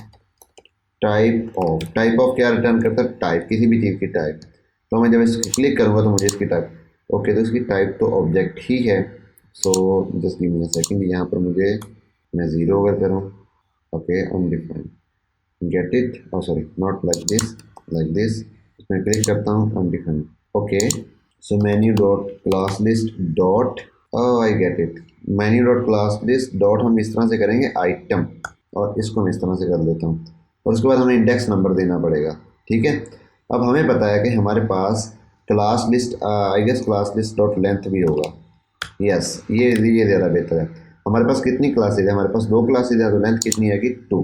टाइप ऑफ क्या रिटर्न करता है? टाइप, किसी भी चीज़ की टाइप। तो मैं जब इसको क्लिक करूँगा तो मुझे इसकी टाइप, ओके, तो इसकी टाइप तो ऑब्जेक्ट ही है। So just give me a second, यहाँ पर मुझे मैं 0 अगर करूँ, ओके अनडिफाइंड, गेट इट, और सॉरी नॉट लाइक दिस, इसमें क्लिक करता हूँ undefined, okay. So menu dot class list dot, I get it, menu dot class list dot हम इस तरह से करेंगे आइटम, और इसको मैं इस तरह से कर लेता हूँ, और उसके बाद हमें इंडेक्स नंबर देना पड़ेगा, ठीक है। अब हमें पता है कि हमारे पास class list, I guess class list dot length भी होगा, यस, ये ज़्यादा बेहतर है। हमारे पास कितनी क्लासेज है? हमारे पास 2 क्लासेज है, तो लेंथ कितनी आएगी? 2,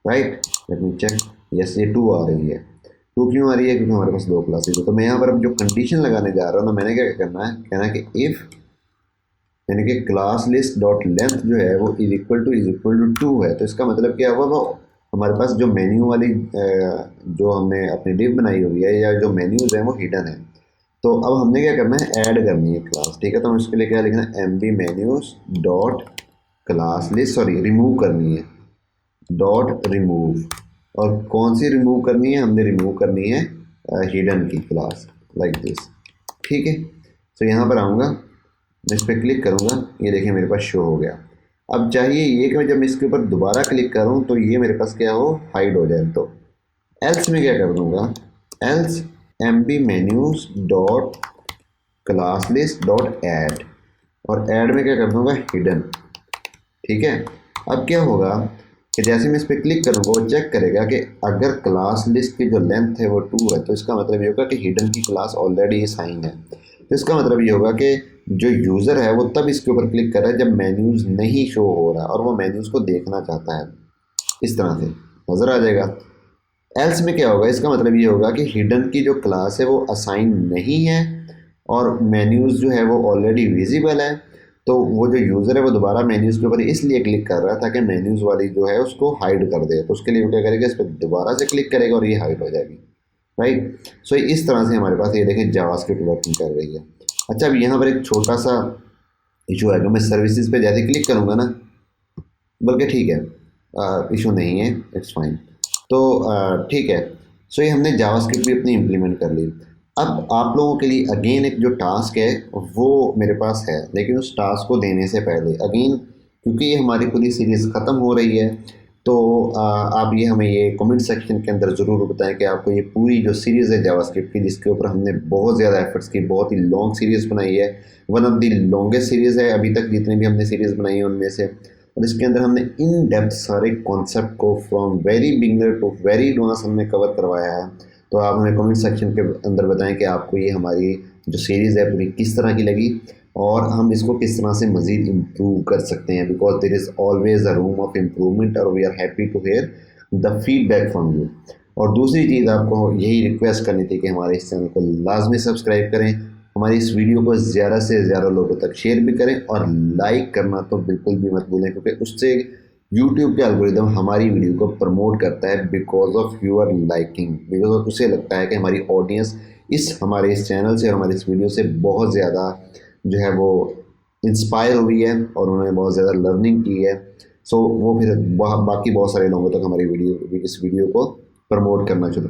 right, let me check, yes ये 2 आ रही है। 2 क्यों आ रही है? क्योंकि हमारे पास 2 क्लासेज है। तो मैं यहाँ पर अब जो कंडीशन लगाने जा रहा हूँ ना, मैंने क्या करना है, कहना है कि इफ़, यानी कि क्लास लिस्ट डॉट लेंथ जो है वो इज इक्वल टू 2 है। तो इसका मतलब क्या हुआ, वो हमारे पास जो मेन्यू वाली जो हमने अपनी डिव बनाई हुई है, या जो मेन्यूज़ हैं वो हिडन है। तो अब हमने क्या करना है, ऐड करनी है क्लास, ठीक है। तो हम इसके लिए क्या लिखना है, MB menus dot class list, sorry remove करनी है, डॉट रिमूव। और कौन सी रिमूव करनी है? हमने रिमूव करनी है हिडन की क्लास, लाइक दिस, ठीक है। तो यहाँ पर आऊँगा, मैं इस पर क्लिक करूँगा, ये देखिए मेरे पास शो हो गया। अब चाहिए ये कि जब मैं इसके ऊपर दोबारा क्लिक करूँ तो ये मेरे पास क्या हो, हाइड हो जाए। तो एल्स में क्या कर दूँगा, else MB menus dot class list dot add, और ऐड में क्या कर दूँगा, हिडन, ठीक है। अब क्या होगा कि जैसे मैं इस पर क्लिक करूँगा वो चेक करेगा कि अगर क्लास लिस्ट की जो लेंथ है वो 2 है, तो इसका मतलब ये होगा कि हिडन की क्लास ऑलरेडी साइन है। तो इसका मतलब ये होगा कि जो यूज़र है वो तब इसके ऊपर क्लिक कर रहा है जब मेन्यूज़ नहीं शो हो रहा और वो मेन्यूज़ को देखना चाहता है, इस तरह से नज़र आ जाएगा। एल्स में क्या होगा, इसका मतलब ये होगा कि हिडन की जो क्लास है वो असाइन नहीं है और मेन्यूज़ जो है वो ऑलरेडी विजिबल है। तो वो जो यूज़र है वो दोबारा मेन्यूज़ के ऊपर इसलिए क्लिक कर रहा था कि मेन्यूज़ वाली जो है उसको हाइड कर दे। तो उसके लिए वो क्या करेगा, इस पर दोबारा से क्लिक करेगा और ये हाइड हो जाएगी, राइट। सो इस तरह से हमारे पास ये देखें जावास्क्रिप्ट वर्किंग कर रही है। अच्छा, अब यहाँ पर एक छोटा सा इशू है कि मैं सर्विसेज पे जैसे क्लिक करूँगा ना, बल्कि ठीक है इशू नहीं है, इट्स फाइन। तो ठीक है। सो ये हमने जावास्क्रिप्ट भी अपनी इम्प्लीमेंट कर ली। अब आप लोगों के लिए अगेन एक जो टास्क है वो मेरे पास है, लेकिन उस टास्क को देने से पहले अगेन, क्योंकि ये हमारी पूरी सीरीज़ ख़त्म हो रही है, तो आप ये हमें ये कमेंट सेक्शन के अंदर ज़रूर बताएं कि आपको ये पूरी जो सीरीज़ है जावास्क्रिप्ट की, जिसके ऊपर हमने बहुत ज़्यादा एफर्ट्स की, बहुत ही लॉन्ग सीरीज़ बनाई है, one of the longest series है अभी तक जितनी भी हमने सीरीज़ बनाई है उनमें से। और इसके अंदर हमने इन डेप्थ सारे कॉन्सेप्ट को from very beginner to very advance हमने कवर करवाया है। तो आप हमें कमेंट सेक्शन के अंदर बताएं कि आपको ये हमारी जो सीरीज़ है पूरी किस तरह की लगी और हम इसको किस तरह से मज़ीद इम्प्रूव कर सकते हैं, because there is always a room of improvement और we are happy to hear the feedback from you. और दूसरी चीज़ आपको यही रिक्वेस्ट करनी थी कि हमारे इस चैनल को लाजमी सब्सक्राइब करें, हमारी इस वीडियो को ज़्यादा से ज़्यादा लोगों तक शेयर भी करें और लाइक करना तो बिल्कुल भी मत भूलें, क्योंकि उससे यूट्यूब के एल्गोरिदम हमारी वीडियो को प्रमोट करता है because of your liking, because उसे लगता है कि हमारी ऑडियंस हमारे इस चैनल से और हमारे इस वीडियो से बहुत ज़्यादा जो है वो इंस्पायर हुई है और उन्होंने बहुत ज़्यादा लर्निंग की है। सो वो फिर बाकी बहुत सारे लोगों तक हमारी इस वीडियो को प्रमोट करना शुरू,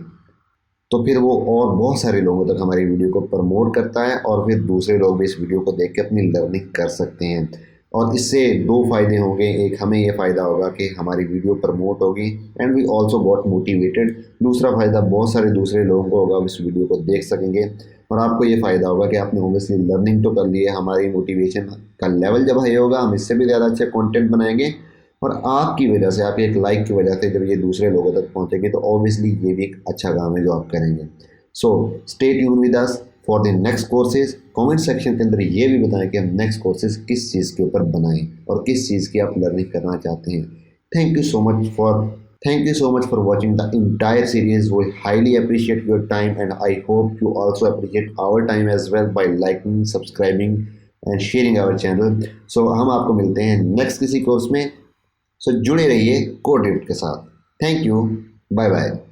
तो फिर वो और बहुत सारे लोगों तक हमारी वीडियो को प्रमोट करता है और फिर दूसरे लोग भी इस वीडियो को देख के अपनी लर्निंग कर सकते हैं। और इससे दो फ़ायदे होंगे, एक हमें ये फ़ायदा होगा कि हमारी वीडियो प्रमोट होगी and we also got motivated, दूसरा फ़ायदा बहुत सारे दूसरे लोगों को होगा, इस वीडियो को देख सकेंगे और आपको ये फ़ायदा होगा कि आपने ओबियसली लर्निंग तो कर ली है, हमारी मोटिवेशन का लेवल जब हाई होगा हम इससे भी ज़्यादा अच्छे कंटेंट बनाएंगे और आपकी वजह से, आपके एक लाइक की वजह से जब ये दूसरे लोगों तक पहुंचेगी तो ऑब्वियसली ये भी एक अच्छा काम है जो आप करेंगे। So stay tune with us for the next courses. Comment section के अंदर ये भी बताएं कि हम नेक्स्ट कोर्सेज किस चीज़ के ऊपर बनाएं और किस चीज़ की आप लर्निंग करना चाहते हैं। Thank you so much for watching the entire series. We highly appreciate your time and I hope you also appreciate our time as well by liking, subscribing and sharing our channel. So हम आपको मिलते हैं next किसी course में। सो जुड़े रहिए कोडिट के साथ। Thank you, bye bye.